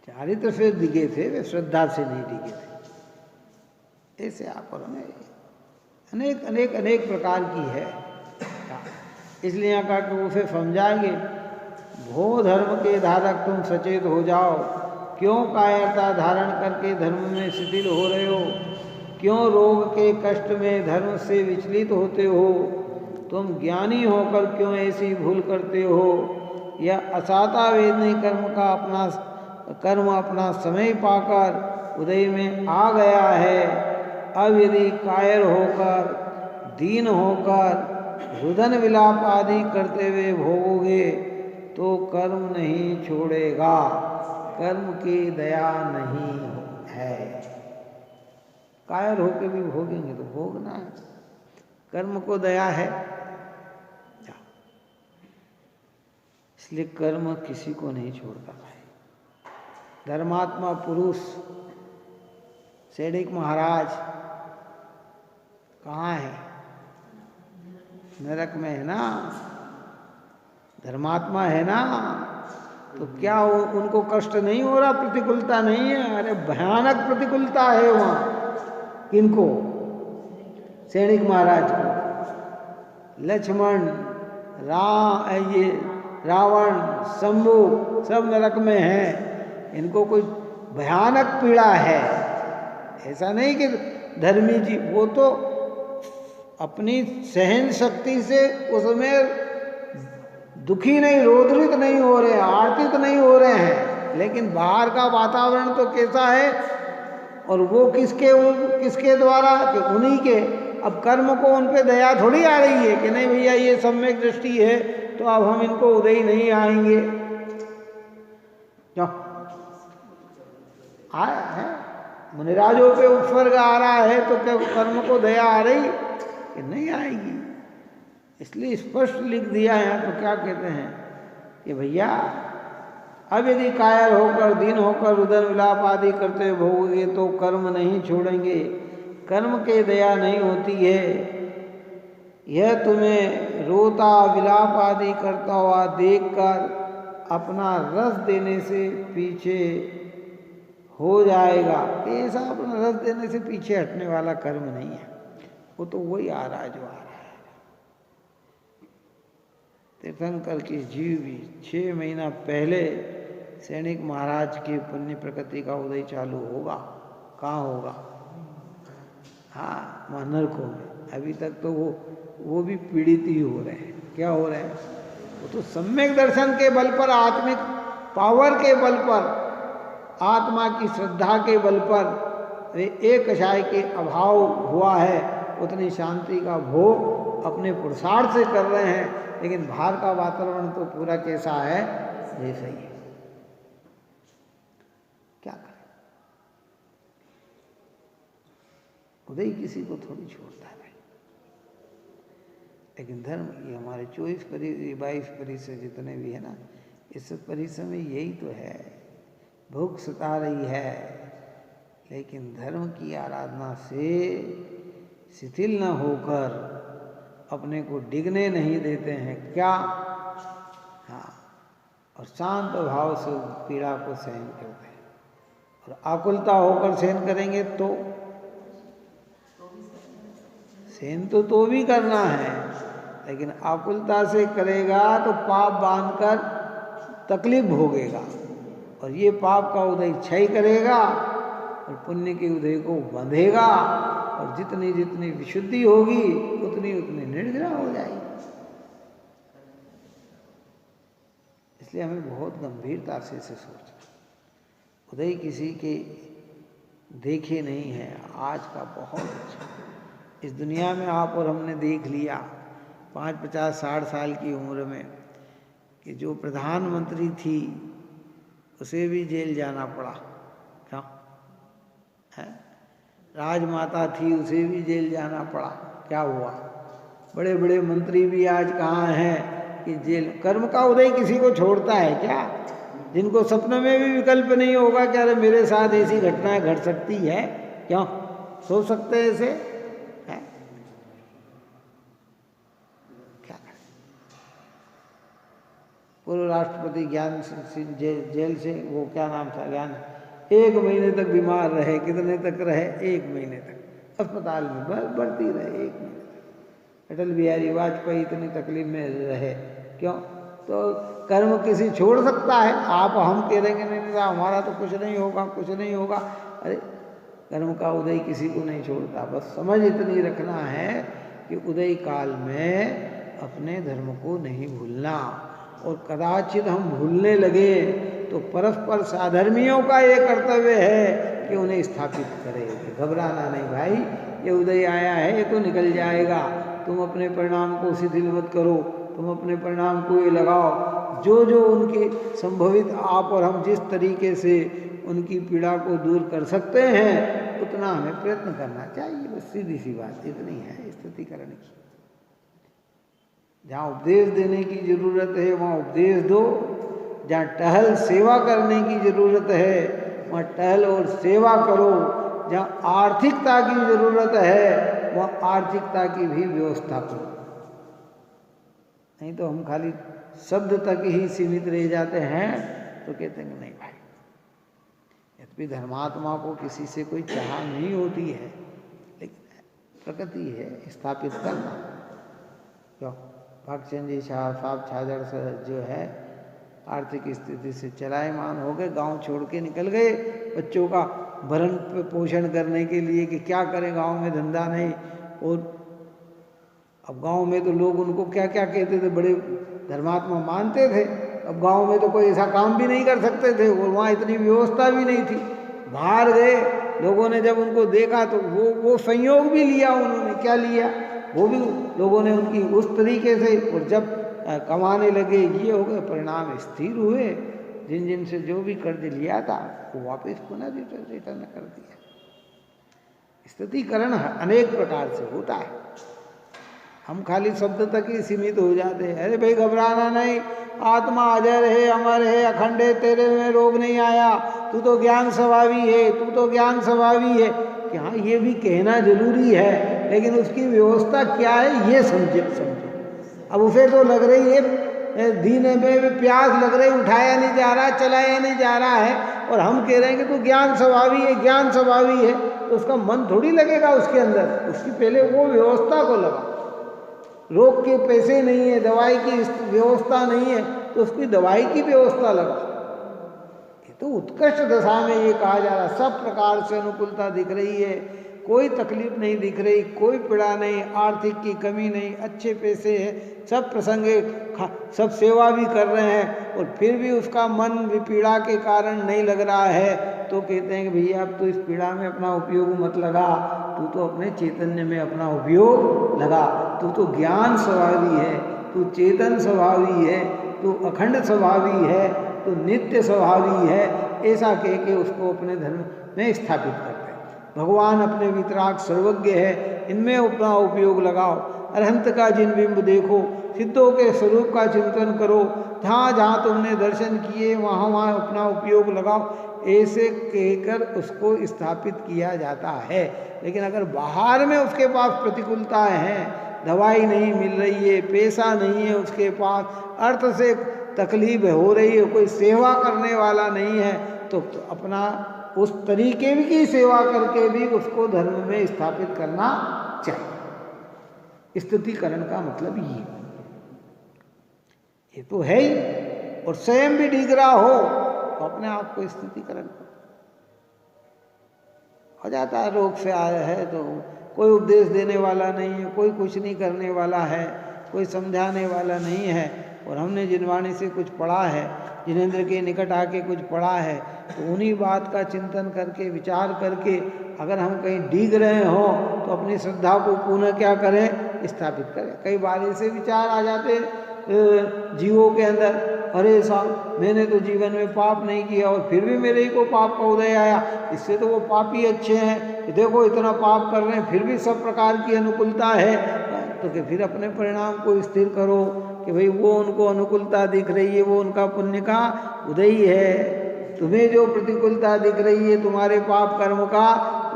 चारित्र से डिगे थे, वे श्रद्धा से नहीं डिगे थे। ऐसे आप और हमें अनेक अनेक अनेक प्रकार की है। इसलिए यहाँ कहा कि उसे समझाएंगे, भो धर्म के धारक तुम सचेत हो जाओ, क्यों कायरता धारण करके धर्म में शिथिल हो रहे हो? क्यों रोग के कष्ट में धर्म से विचलित होते हो? तुम ज्ञानी होकर क्यों ऐसी भूल करते हो? यह असाता वेदनी कर्म अपना समय पाकर उदय में आ गया है। अब यदि कायर होकर, दीन होकर रुदन विलाप आदि करते हुए भोगोगे तो कर्म नहीं छोड़ेगा, कर्म की दया नहीं है। कायर होकर भी भोगेंगे तो भोगना है, कर्म को दया है। इसलिए कर्म किसी को नहीं छोड़ता भाई। धर्मात्मा पुरुष सेडिक महाराज कहाँ है? नरक में है ना। धर्मात्मा है ना, तो क्या उनको कष्ट नहीं हो रहा? प्रतिकूलता नहीं है? अरे भयानक प्रतिकूलता है वहाँ। किनको? सैनिक महाराज को। लक्ष्मण, ये रावण, शंभु सब नरक में हैं। इनको कोई भयानक पीड़ा है। ऐसा नहीं कि धर्मी जी, वो तो अपनी सहन शक्ति से उसमें दुखी नहीं, रोदरित नहीं हो रहे हैं, आर्तित नहीं हो रहे हैं, लेकिन बाहर का वातावरण तो कैसा है, और वो किसके द्वारा? कि उन्हीं के। अब कर्म को उन पे दया थोड़ी आ रही है कि नहीं भैया ये सम्यक दृष्टि है तो अब हम इनको उदय नहीं आएंगे। क्यों आया है? मुनिराजों पे उपसर्ग आ रहा है तो क्या कर्म को दया आ रही कि नहीं आएगी? इसलिए स्पष्ट लिख दिया है। तो क्या कहते हैं कि भैया अब यदि कायर होकर, दीन होकर रुदन विलाप आदि करते हुए भोगोगे तो कर्म नहीं छोड़ेंगे, कर्म के दया नहीं होती है। यह तुम्हें रोता विलाप आदि करता हुआ देखकर अपना रस देने से पीछे हो जाएगा। ऐसा अपना रस देने से पीछे हटने वाला कर्म नहीं है, वो तो वही आ रहा है जो आ रहा है। तीर्थंकर की जीव भी 6 महीना पहले सैनिक महाराज के पुण्य प्रकृति का उदय चालू होगा। कहाँ होगा? हाँ, वहाँ नरकों में। अभी तक तो वो भी पीड़ित ही हो रहे हैं। क्या हो रहे हैं? वो तो सम्यक दर्शन के बल पर, आत्मिक पावर के बल पर, आत्मा की श्रद्धा के बल पर एक कषाय के अभाव हुआ है, उतनी शांति का भोग अपने पुरुषार्थ से कर रहे हैं। लेकिन बाहर का वातावरण तो पूरा कैसा है? जैसा ही है। क्या करें? उदय किसी को थोड़ी छोड़ता है भाई। लेकिन धर्म ये हमारे 22 परिसर जितने भी है ना, इस परिसर में यही तो है। भूख सता रही है, लेकिन धर्म की आराधना से शिथिल न होकर अपने को डिगने नहीं देते हैं। क्या? हाँ, और शांत भाव से पीड़ा को सहन करते हैं। और आकुलता होकर सहन करेंगे तो सहन तो भी करना है, लेकिन आकुलता से करेगा तो पाप बांधकर तकलीफ भोगेगा, और ये पाप का उदय क्षय करेगा और पुण्य के उदय को बंधेगा। और जितनी जितनी विशुद्धि होगी उतनी उतनी निर्जरा हो जाएगी। इसलिए हमें बहुत गंभीरता से इसे सोचना। उदय किसी के देखे नहीं है। आज का बहुत अच्छा, इस दुनिया में आप और हमने देख लिया 5, 50, 60 साल की उम्र में कि जो प्रधानमंत्री थी उसे भी जेल जाना पड़ा। क्यों? है? राजमाता थी, उसे भी जेल जाना पड़ा। क्या हुआ? बड़े बड़े मंत्री भी आज कहाँ हैं कि जेल। कर्म का उदय किसी को छोड़ता है क्या? जिनको सपने में भी विकल्प नहीं होगा कि अरे मेरे साथ ऐसी घटनाएं घट सकती है, क्यों सोच सकते हैं ऐसे? है? क्या? पूर्व राष्ट्रपति ज्ञान सिंह जेल से, वो क्या नाम था, ज्ञान, 1 महीने तक बीमार रहे। कितने तक रहे? 1 महीने तक अस्पताल में भर्ती रहे। 1 महीने तक। अटल बिहारी वाजपेयी इतनी तकलीफ में रहे। क्यों? तो कर्म किसी छोड़ सकता है? आप हम कह देंगे नहीं नहीं हमारा तो कुछ नहीं होगा, कुछ नहीं होगा। अरे कर्म का उदय किसी को नहीं छोड़ता। बस समझ इतनी रखना है कि उदय काल में अपने धर्म को नहीं भूलना, और कदाचित हम भूलने लगे तो परस्पर साधर्मियों का ये कर्तव्य है कि उन्हें स्थापित करें। घबराना नहीं भाई, ये उदय आया है, ये तो निकल जाएगा। तुम अपने परिणाम को शिथिल मत करो, तुम अपने परिणाम को ये लगाओ। जो जो उनके संभवित आप और हम जिस तरीके से उनकी पीड़ा को दूर कर सकते हैं उतना हमें प्रयत्न करना चाहिए। बस सीधी सी बात इतनी है स्थितिकरण की। जहाँ उपदेश देने की जरूरत है वहाँ उपदेश दो, जहाँ टहल सेवा करने की जरूरत है वहाँ टहल और सेवा करो, जहाँ आर्थिकता की जरूरत है वहाँ आर्थिकता की भी व्यवस्था करो। नहीं तो हम खाली शब्द तक ही सीमित रह जाते हैं तो कहते हैं नहीं भाई, यद्यपि धर्मात्मा को किसी से कोई चाह नहीं होती है, लेकिन प्रकृति है स्थापित करना। क्यों भागचंद जी साहब छाजड़ से जो है आर्थिक स्थिति से चलायमान हो गए, गांव छोड़ के निकल गए बच्चों का भरण पोषण करने के लिए कि क्या करें, गांव में धंधा नहीं। और अब गांव में तो लोग उनको क्या क्या कहते थे, बड़े धर्मात्मा मानते थे। अब गांव में तो कोई ऐसा काम भी नहीं कर सकते थे और वहाँ इतनी व्यवस्था भी नहीं थी। बाहर गए, लोगों ने जब उनको देखा तो वो संयोग भी लिया, उन्होंने क्या लिया, वो भी लोगों ने उनकी उस तरीके से, और जब कमाने लगे ये हो गए, परिणाम स्थिर हुए। जिन जिन से जो भी कर्ज लिया था वो वापस पुनः रिटर्न कर दिया। स्थितिकरण अनेक प्रकार से होता है, हम खाली शब्द तक ही सीमित हो जाते हैं। अरे भाई घबराना नहीं, आत्मा अजर है, अमर है, अखंड है, तेरे में रोग नहीं आया, तू तो ज्ञान स्वभावी है, तू तो ज्ञान स्वभावी है। कि हाँ ये भी कहना जरूरी है, लेकिन उसकी व्यवस्था क्या है ये समझो। अब उसे तो लग रही है दीने में प्यास लग रही, उठाया नहीं जा रहा, चलाया नहीं जा रहा है, और हम कह रहे हैं कि तू ज्ञान स्वभावी है, ज्ञान स्वभावी है, तो उसका मन थोड़ी लगेगा उसके अंदर। उसकी पहले वो व्यवस्था को लगा। रोग के पैसे नहीं है, दवाई की व्यवस्था नहीं है, तो उसकी दवाई की व्यवस्था लगा। ये तो उत्कृष्ट दशा में ये कहा जा रहा, सब प्रकार से अनुकूलता दिख रही है, कोई तकलीफ नहीं दिख रही, कोई पीड़ा नहीं, आर्थिक की कमी नहीं, अच्छे पैसे हैं, सब प्रसंगे सब सेवा भी कर रहे हैं, और फिर भी उसका मन पीड़ा के कारण नहीं लग रहा है। तो कहते हैं कि भैया अब तो इस पीड़ा में अपना उपयोग मत लगा, तू तो अपने चैतन्य में अपना उपयोग लगा। तू तो ज्ञान स्वभावी है, तू चेतन स्वभावी है, तू अखंड स्वभावी है, तू नित्य स्वभावी है। ऐसा कह के उसको अपने धर्म में स्थापित करते हैं। भगवान अपने वितराग सर्वज्ञ है, इनमें अपना उपयोग लगाओ। अरहंत का जिन बिंब देखो, सिद्धों के स्वरूप का चिंतन करो, जहाँ जहाँ तुमने दर्शन किए वहाँ वहाँ अपना उपयोग लगाओ। ऐसे कहकर उसको स्थापित किया जाता है। लेकिन अगर बाहर में उसके पास प्रतिकूलताएं हैं, दवाई नहीं मिल रही है, पैसा नहीं है उसके पास, अर्थ से तकलीफ हो रही है, कोई सेवा करने वाला नहीं है, तो अपना उस तरीके की सेवा करके भी उसको धर्म में स्थापित करना चाहिए। स्थितिकरण का मतलब ये तो है ही, और स्वयं भी डिग रहा हो तो अपने आप को स्थितिकरण हो जाता है। रोग से आया है तो कोई उपदेश देने वाला नहीं है, कोई कुछ नहीं करने वाला है, कोई समझाने वाला नहीं है, और हमने जिनवाणी से कुछ पढ़ा है, जिनेंद्र के निकट आके कुछ पढ़ा है, तो उन्हीं बात का चिंतन करके विचार करके अगर हम कहीं डीग रहे हों तो अपनी श्रद्धा को पुनः क्या करें, स्थापित करें। कई बार ऐसे विचार आ जाते जीवों के अंदर, अरे साहब मैंने तो जीवन में पाप नहीं किया और फिर भी मेरे ही को पाप का उदय आया, इससे तो वो पापी अच्छे हैं, देखो इतना पाप कर रहे हैं फिर भी सब प्रकार की अनुकूलता है। तो कि फिर अपने परिणाम को स्थिर करो कि भाई वो उनको अनुकूलता दिख रही है, वो उनका पुण्य का उदय है। तुम्हें जो प्रतिकूलता दिख रही है तुम्हारे पाप कर्म का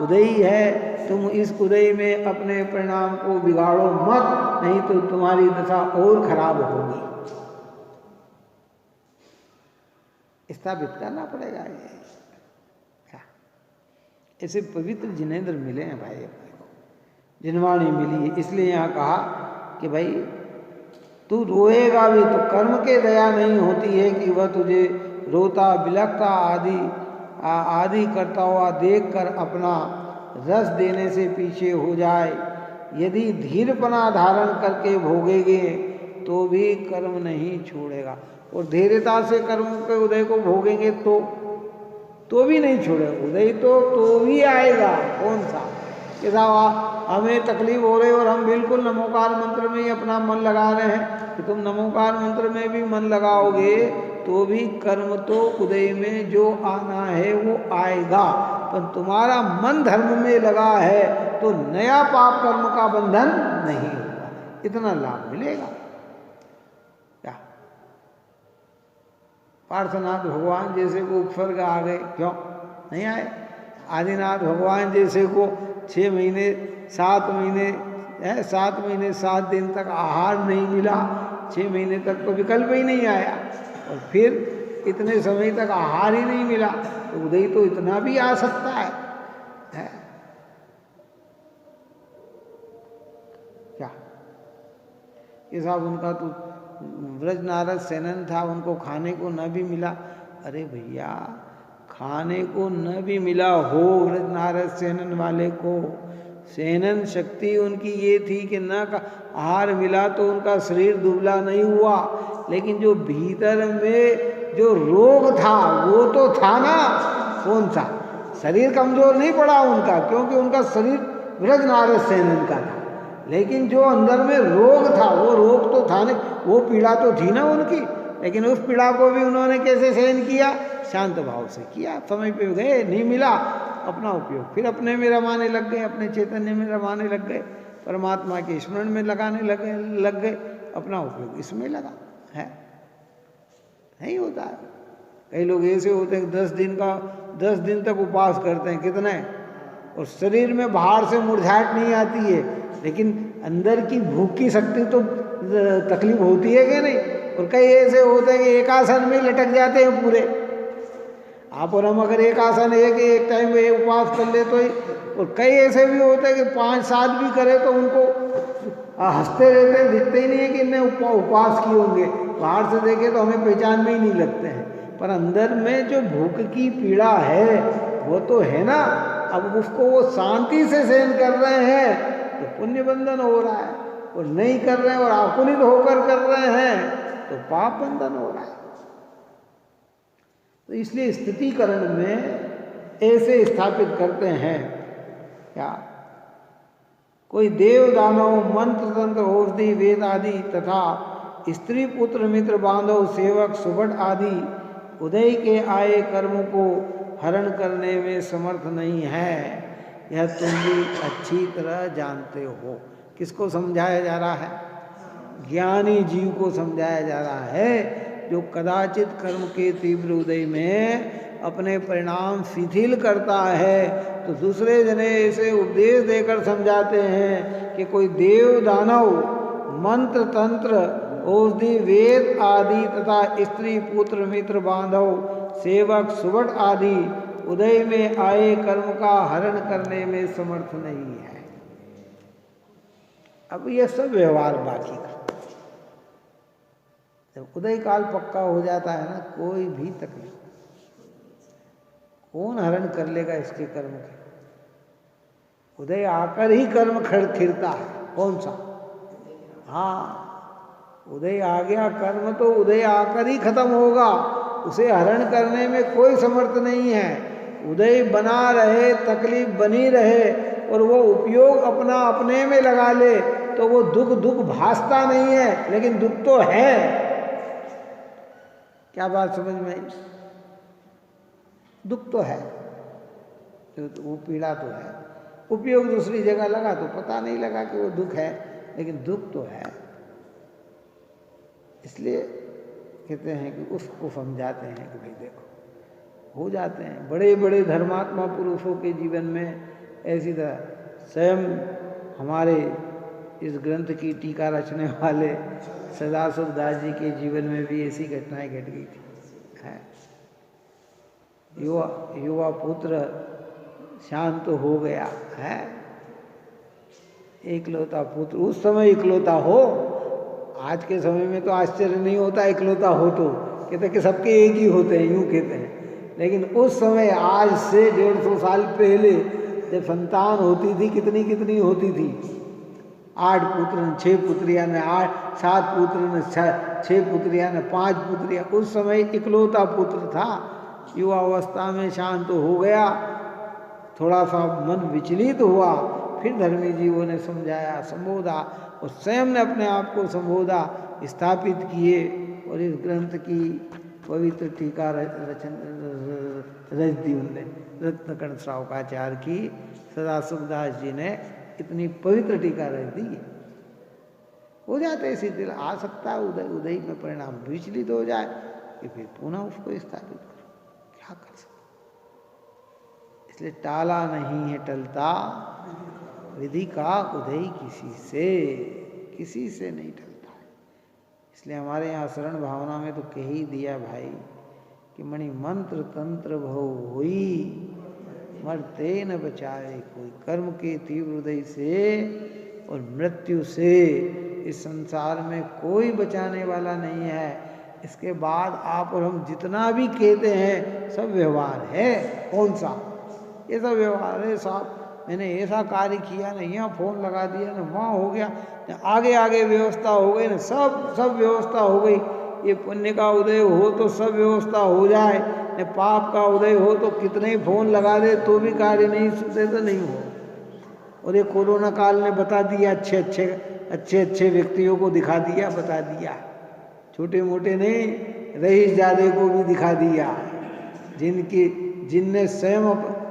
उदय है। तुम इस उदय में अपने परिणाम को बिगाड़ो मत, नहीं तो तुम्हारी दशा और खराब होगी। स्थापित करना पड़ेगा ये। ऐसे पवित्र जिनेंद्र मिले हैं भाई अपने को, जिनवाणी मिली है। इसलिए यहाँ कहा कि भाई तू रोएगा भी तो कर्म के दया नहीं होती है कि वह तुझे रोता बिलखता आदि करता हुआ देखकर अपना रस देने से पीछे हो जाए। यदि धीरपना धारण करके भोगेंगे तो भी कर्म नहीं छोड़ेगा, और धैर्यता से कर्म के उदय को भोगेंगे तो भी नहीं छोड़ेगा। उदय तो भी आएगा, कौन सा कैसा हमें तकलीफ हो रही है और हम बिल्कुल नमोकार मंत्र में ही अपना मन लगा रहे हैं, कि तुम नमोकार मंत्र में भी मन लगाओगे तो भी कर्म तो उदय में जो आना है वो आएगा, पर तुम्हारा मन धर्म में लगा है तो नया पाप कर्म का बंधन नहीं होगा, इतना लाभ मिलेगा। क्या पार्श्वनाथ भगवान जैसे को उपसर्ग आ गए, क्यों नहीं आए? आदिनाथ भगवान जैसे को 6 महीने 7 महीने 7 दिन तक आहार नहीं मिला, 6 महीने तक तो विकल्प ही नहीं आया, और फिर इतने समय तक आहार ही नहीं मिला, तो उदय तो इतना भी आ सकता है? क्या ये साहब उनका तो व्रज नारद सेनन था, उनको खाने को न भी मिला। अरे भैया, खाने को न भी मिला हो व्रज नारद सेनन वाले को, सेनन शक्ति उनकी ये थी कि न का आहार मिला तो उनका शरीर दुबला नहीं हुआ, लेकिन जो भीतर में जो रोग था वो तो था ना। कौन सा? शरीर कमजोर नहीं पड़ा उनका, क्योंकि उनका शरीर व्रज नारद सेनन का था, लेकिन जो अंदर में रोग था वो रोग तो था नहीं, वो पीड़ा तो थी ना उनकी, लेकिन उस पीड़ा को भी उन्होंने कैसे सहन किया? शांत भाव से किया। समय पे गए, नहीं मिला, अपना उपयोग फिर अपने में रमाने लग गए, अपने चैतन्य में रमाने लग गए, परमात्मा के स्मरण में लगाने लग गए, अपना उपयोग इसमें लगा है। नहीं होता है। कई लोग ऐसे होते हैं 10 दिन तक उपवास करते हैं, कितने, और शरीर में बाहर से मुरझाहट नहीं आती है, लेकिन अंदर की भूख की शक्ति तो तकलीफ होती है कि नहीं। और कई ऐसे होते हैं कि एक आसन में लटक जाते हैं पूरे। आप और हम अगर एक आसन एक टाइम में उपवास कर ले तो ही, और कई ऐसे भी होते हैं कि 5-7 भी करे तो उनको हंसते रहते हैं, दिखते ही नहीं है कि इन्हें उपवास किए होंगे, बाहर से देखे तो हमें पहचान में ही नहीं लगते हैं, पर अंदर में जो भूख की पीड़ा है वो तो है ना। अब उसको वो शांति से सहन कर रहे हैं तो पुण्य बंधन हो रहा है, और नहीं कर रहे हैं और आकुलित होकर कर रहे हैं तो पाप बंधन हो रहा है। तो इसलिए स्थितिकरण में ऐसे स्थापित करते हैं क्या, कोई देव दानव मंत्र तंत्र औषधि वेद आदि तथा स्त्री पुत्र मित्र बांधव सेवक सुबट आदि उदय के आए कर्म को हरण करने में समर्थ नहीं है, यह तुम भी अच्छी तरह जानते हो। किसको समझाया जा रहा है? ज्ञानी जीव को समझाया जा रहा है, जो कदाचित कर्म के तीव्र उदय में अपने परिणाम शिथिल करता है, तो दूसरे जने ऐसे उपदेश देकर समझाते हैं कि कोई देव दानव मंत्र तंत्र औषधि वेद आदि तथा स्त्री पुत्र मित्र बांधव सेवक सुबट आदि उदय में आए कर्म का हरण करने में समर्थ नहीं है। अब यह सब व्यवहार बाकी का, जब उदय काल पक्का हो जाता है ना, कोई भी तकलीफ, कौन हरण कर लेगा इसके कर्म के? उदय आकर ही कर्म खिरता है। कौन सा? हाँ, उदय आ गया, कर्म तो उदय आकर ही खत्म होगा, उसे हरण करने में कोई समर्थ नहीं है। उदय बना रहे, तकलीफ बनी रहे, और वो उपयोग अपना अपने में लगा ले तो वो दुख भासता नहीं है, लेकिन दुख तो है। क्या बात समझ में आई? दुख तो है, तो वो पीड़ा तो है। उपयोग दूसरी जगह लगा तो पता नहीं लगा कि वो दुख है, लेकिन दुख तो है। इसलिए कहते हैं कि उसको समझाते हैं कि भाई देखो, हो जाते हैं बड़े बड़े धर्मात्मा पुरुषों के जीवन में ऐसी तरह। स्वयं हमारे इस ग्रंथ की टीका रचने वाले सदाशिव दास जी के जीवन में भी ऐसी घटनाएं घट गई थी। युवा पुत्र शांत हो गया है, इकलौता पुत्र। उस समय इकलौता हो, आज के समय में तो आश्चर्य नहीं होता इकलौता हो, तो कहते कि सबके एक ही होते हैं, यूं कहते हैं। लेकिन उस समय, आज से 150 साल पहले जब संतान होती थी, कितनी कितनी होती थी? 8 पुत्र न 6 पुत्रियां न 7 पुत्र न 6 पुत्रियां न 5 पुत्रियां। उस समय इकलौता पुत्र था, युवा अवस्था में शांत हो गया, थोड़ा सा मन विचलित हुआ, फिर धर्मी जीवों ने समझाया, संबोधा और स्वयं ने अपने आप को संबोधा, स्थापित किए और इस ग्रंथ की पवित्र टीका रच दी उनने। रत्नकर्ण श्रावकाचार्य की सदाशिवदास जी ने इतनी पवित्र टीका रच दी। हो जाते शिथिल, आ सकता है उदय उदय में परिणाम विचलित हो जाए कि फिर पुनः उसको स्थापित करो, क्या कर सकते। इसलिए टाला नहीं है टलता विधि का उदय किसी से नहीं टलता है। इसलिए हमारे यहाँ शरण भावना में तो कह ही दिया भाई कि मणि मंत्र तंत्र भव होई, मरते न बचाए कोई। कर्म के तीव्र उदय से और मृत्यु से इस संसार में कोई बचाने वाला नहीं है। इसके बाद आप और हम जितना भी कहते हैं सब व्यवहार है। कौन सा? ये सब व्यवहार है साहब, मैंने ऐसा कार्य किया ना, यहाँ फोन लगा दिया ना, वहाँ हो गया ना, आगे आगे व्यवस्था हो गई ना, सब व्यवस्था हो गई। ये पुण्य का उदय हो तो सब व्यवस्था हो जाए, न पाप का उदय हो तो कितने फोन लगा दे तो भी कार्य नहीं सुनते तो नहीं हो। और ये कोरोना काल ने बता दिया, अच्छे व्यक्तियों को दिखा दिया, बता दिया, छोटे मोटे नहीं, रईस जादे को भी दिखा दिया, जिनने स्वयं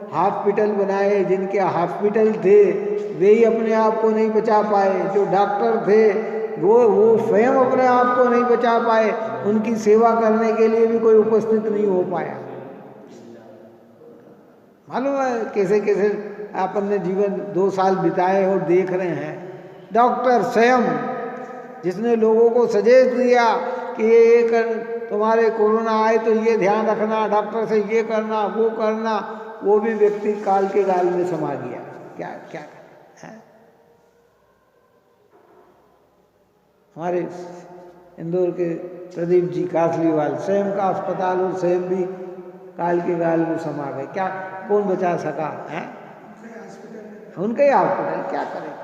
हॉस्पिटल बनाए, जिनके हॉस्पिटल थे वे ही अपने आप को नहीं बचा पाए। जो डॉक्टर थे वो स्वयं अपने आप को नहीं बचा पाए, उनकी सेवा करने के लिए भी कोई उपस्थित नहीं हो पाया। मालूम है कैसे कैसे अपन ने जीवन 2 साल बिताए और देख रहे हैं। डॉक्टर स्वयं जिसने लोगों को सजेस्ट दिया कि ये कर, तुम्हारे कोरोना आए तो ये ध्यान रखना, डॉक्टर से ये करना वो करना, वो भी व्यक्ति काल के गाल में समा गया। क्या क्या है? हमारे इंदौर के प्रदीप जी कासलीवाल, स्वयं का अस्पताल और स्वयं भी काल के गाल में समा गए। क्या कौन बचा सका है? उनका ही हॉस्पिटल, क्या करें।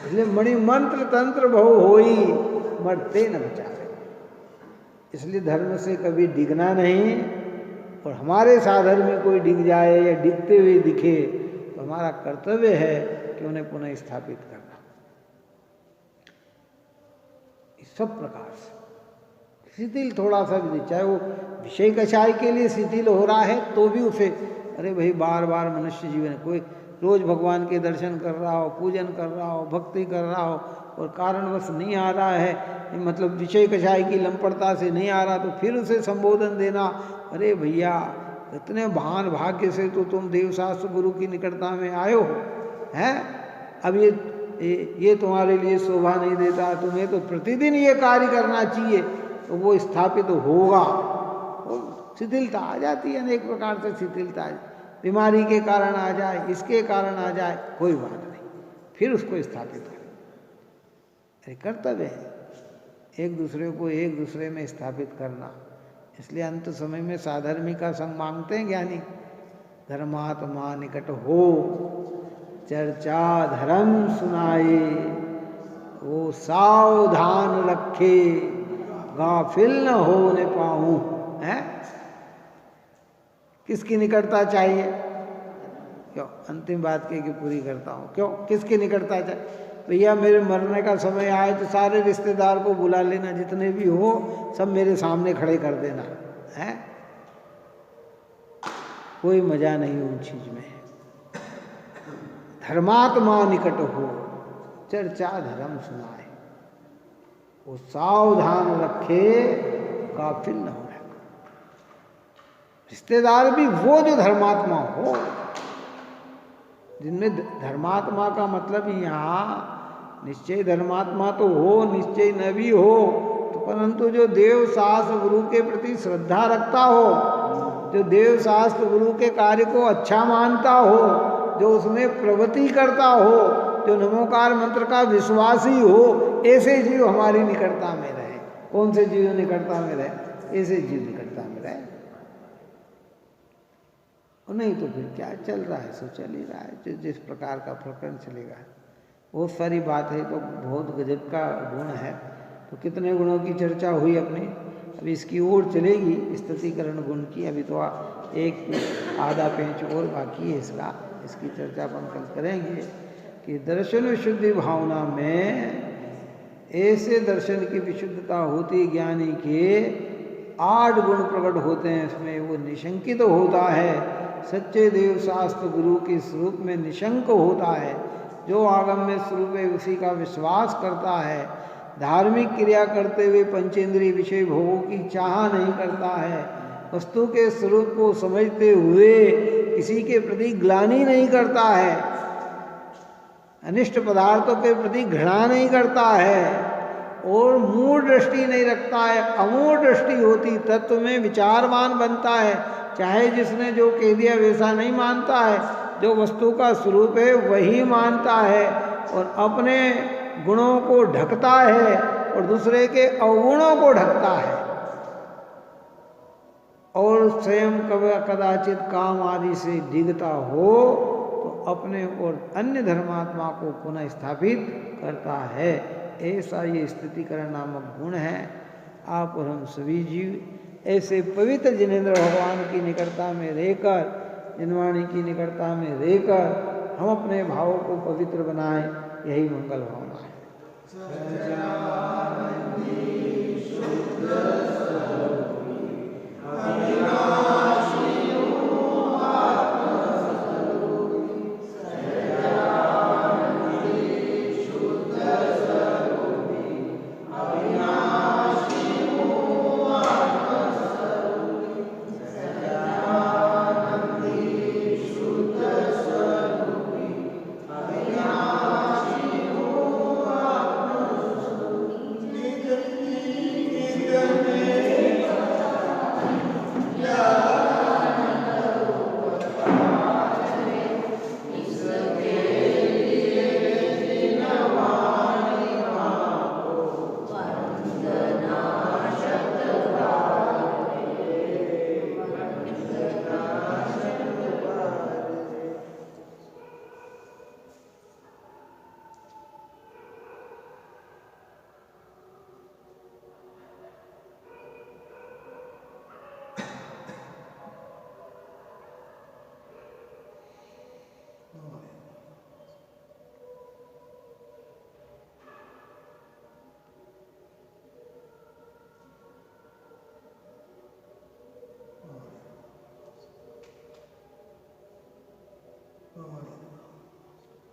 इसलिए मणि मंत्र तंत्र बहु होई, मरते न बचावे। इसलिए धर्म से कभी डिगना नहीं, और हमारे साधन में कोई डिग जाए या डिगते हुए दिखे तो हमारा कर्तव्य है कि उन्हें पुनः स्थापित करना। इस सब प्रकार से शिथिल थोड़ा सा भी, चाहे वो विषय कषाय के लिए शिथिल हो रहा है तो भी उसे, अरे भाई बार बार मनुष्य जीवन, कोई रोज भगवान के दर्शन कर रहा हो, पूजन कर रहा हो, भक्ति कर रहा हो और कारणवश नहीं आ रहा है, मतलब विषय कषाय की लंपटता से नहीं आ रहा, तो फिर उसे संबोधन देना, अरे भैया इतने महान भाग्य से तो तुम देवशास्त्र गुरु की निकटता में आए हो हैं। अब ये तुम्हारे लिए शोभा नहीं देता, तुम्हें तो प्रतिदिन ये कार्य करना चाहिए, तो वो स्थापित होगा। वो शिथिलता आ जाती है, अनेक प्रकार से शिथिलता, बीमारी के कारण आ जाए, इसके कारण आ जाए, कोई बात नहीं, फिर उसको स्थापित करें। अरे कर्तव्य है एक दूसरे को एक दूसरे में स्थापित करना। इसलिए अंत समय में साधर्मी का संग मांगते हैं ज्ञानी। धर्मात्मा निकट हो, चर्चा धर्म सुनाए, वो सावधान रखे, गाफिल न होने पाऊं। है किसकी निकटता चाहिए? क्यों अंतिम बात कह के पूरी करता हूं, क्यों किसकी निकटता चाहिए? भैया मेरे मरने का समय आए तो सारे रिश्तेदार को बुला लेना, जितने भी हो सब मेरे सामने खड़े कर देना है। कोई मजा नहीं उन चीज में। धर्मात्मा निकट हो, चर्चा धर्म सुनाए, वो सावधान रखे, गाफिल न हो। रिश्तेदार भी वो जो धर्मात्मा हो, जिनमें धर्मात्मा का मतलब यहाँ निश्चय धर्मात्मा तो हो, निश्चय न भी हो, तो परंतु जो देव शास्त्र गुरु के प्रति श्रद्धा रखता हो, जो देव शास्त्र गुरु के कार्य को अच्छा मानता हो, जो उसमें प्रवृत्ति करता हो, जो नमोकार मंत्र का विश्वासी हो, ऐसे जीव हमारी निकटता में रहे। कौन से जीव निकटता में रहे? ऐसे जीव निकटता में रहे। और नहीं तो फिर क्या चल रहा है, सो चल ही रहा है, जिस प्रकार का प्रकरण चलेगा। बहुत सारी बात है, तो बहुत गजब का गुण है, तो कितने गुणों की चर्चा हुई अपनी। अभी इसकी ओर चलेगी स्तुतिकरण गुण की। अभी तो एक आधा पेज और बाकी है इसका, इसकी चर्चा अपन कल करेंगे। कि दर्शन विशुद्धि भावना में ऐसे दर्शन की विशुद्धता होती ज्ञानी के 8 गुण प्रकट होते हैं। इसमें वो निशंकित होता है, सच्चे देव शास्त्र गुरु के स्वरूप में निशंक होता है। जो आगम्य स्वरूप है उसी का विश्वास करता है। धार्मिक क्रिया करते हुए पंचेंद्रिय विषय भोगों की चाह नहीं करता है। वस्तु के स्वरूप को समझते हुए किसी के प्रति ग्लानि नहीं करता है। अनिष्ट पदार्थों के प्रति घृणा नहीं करता है और मूढ़ दृष्टि नहीं रखता है। अमूढ़ दृष्टि होती तत्व में विचारवान बनता है। चाहे जिसने जो कह दिया वैसा नहीं मानता है, जो वस्तु का स्वरूप है वही मानता है और अपने गुणों को ढकता है और दूसरे के अवगुणों को ढकता है और स्वयं कदाचित काम आदि से डिगता हो तो अपने और अन्य धर्मात्मा को पुनः स्थापित करता है। ऐसा ये स्थितिकरण नामक गुण है। आप और हम सभी जीव ऐसे पवित्र जिनेंद्र भगवान की निकटता में रहकर, जिनवाणी की निकटता में रहकर हम अपने भावों को पवित्र बनाएं, यही मंगल भावना है।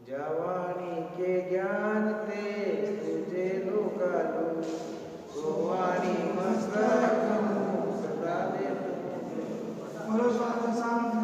जवानी के ज्ञान ते तुझे लोकालू गोवानी मस्तक सदा दे बोलो स्वामी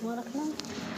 रखना।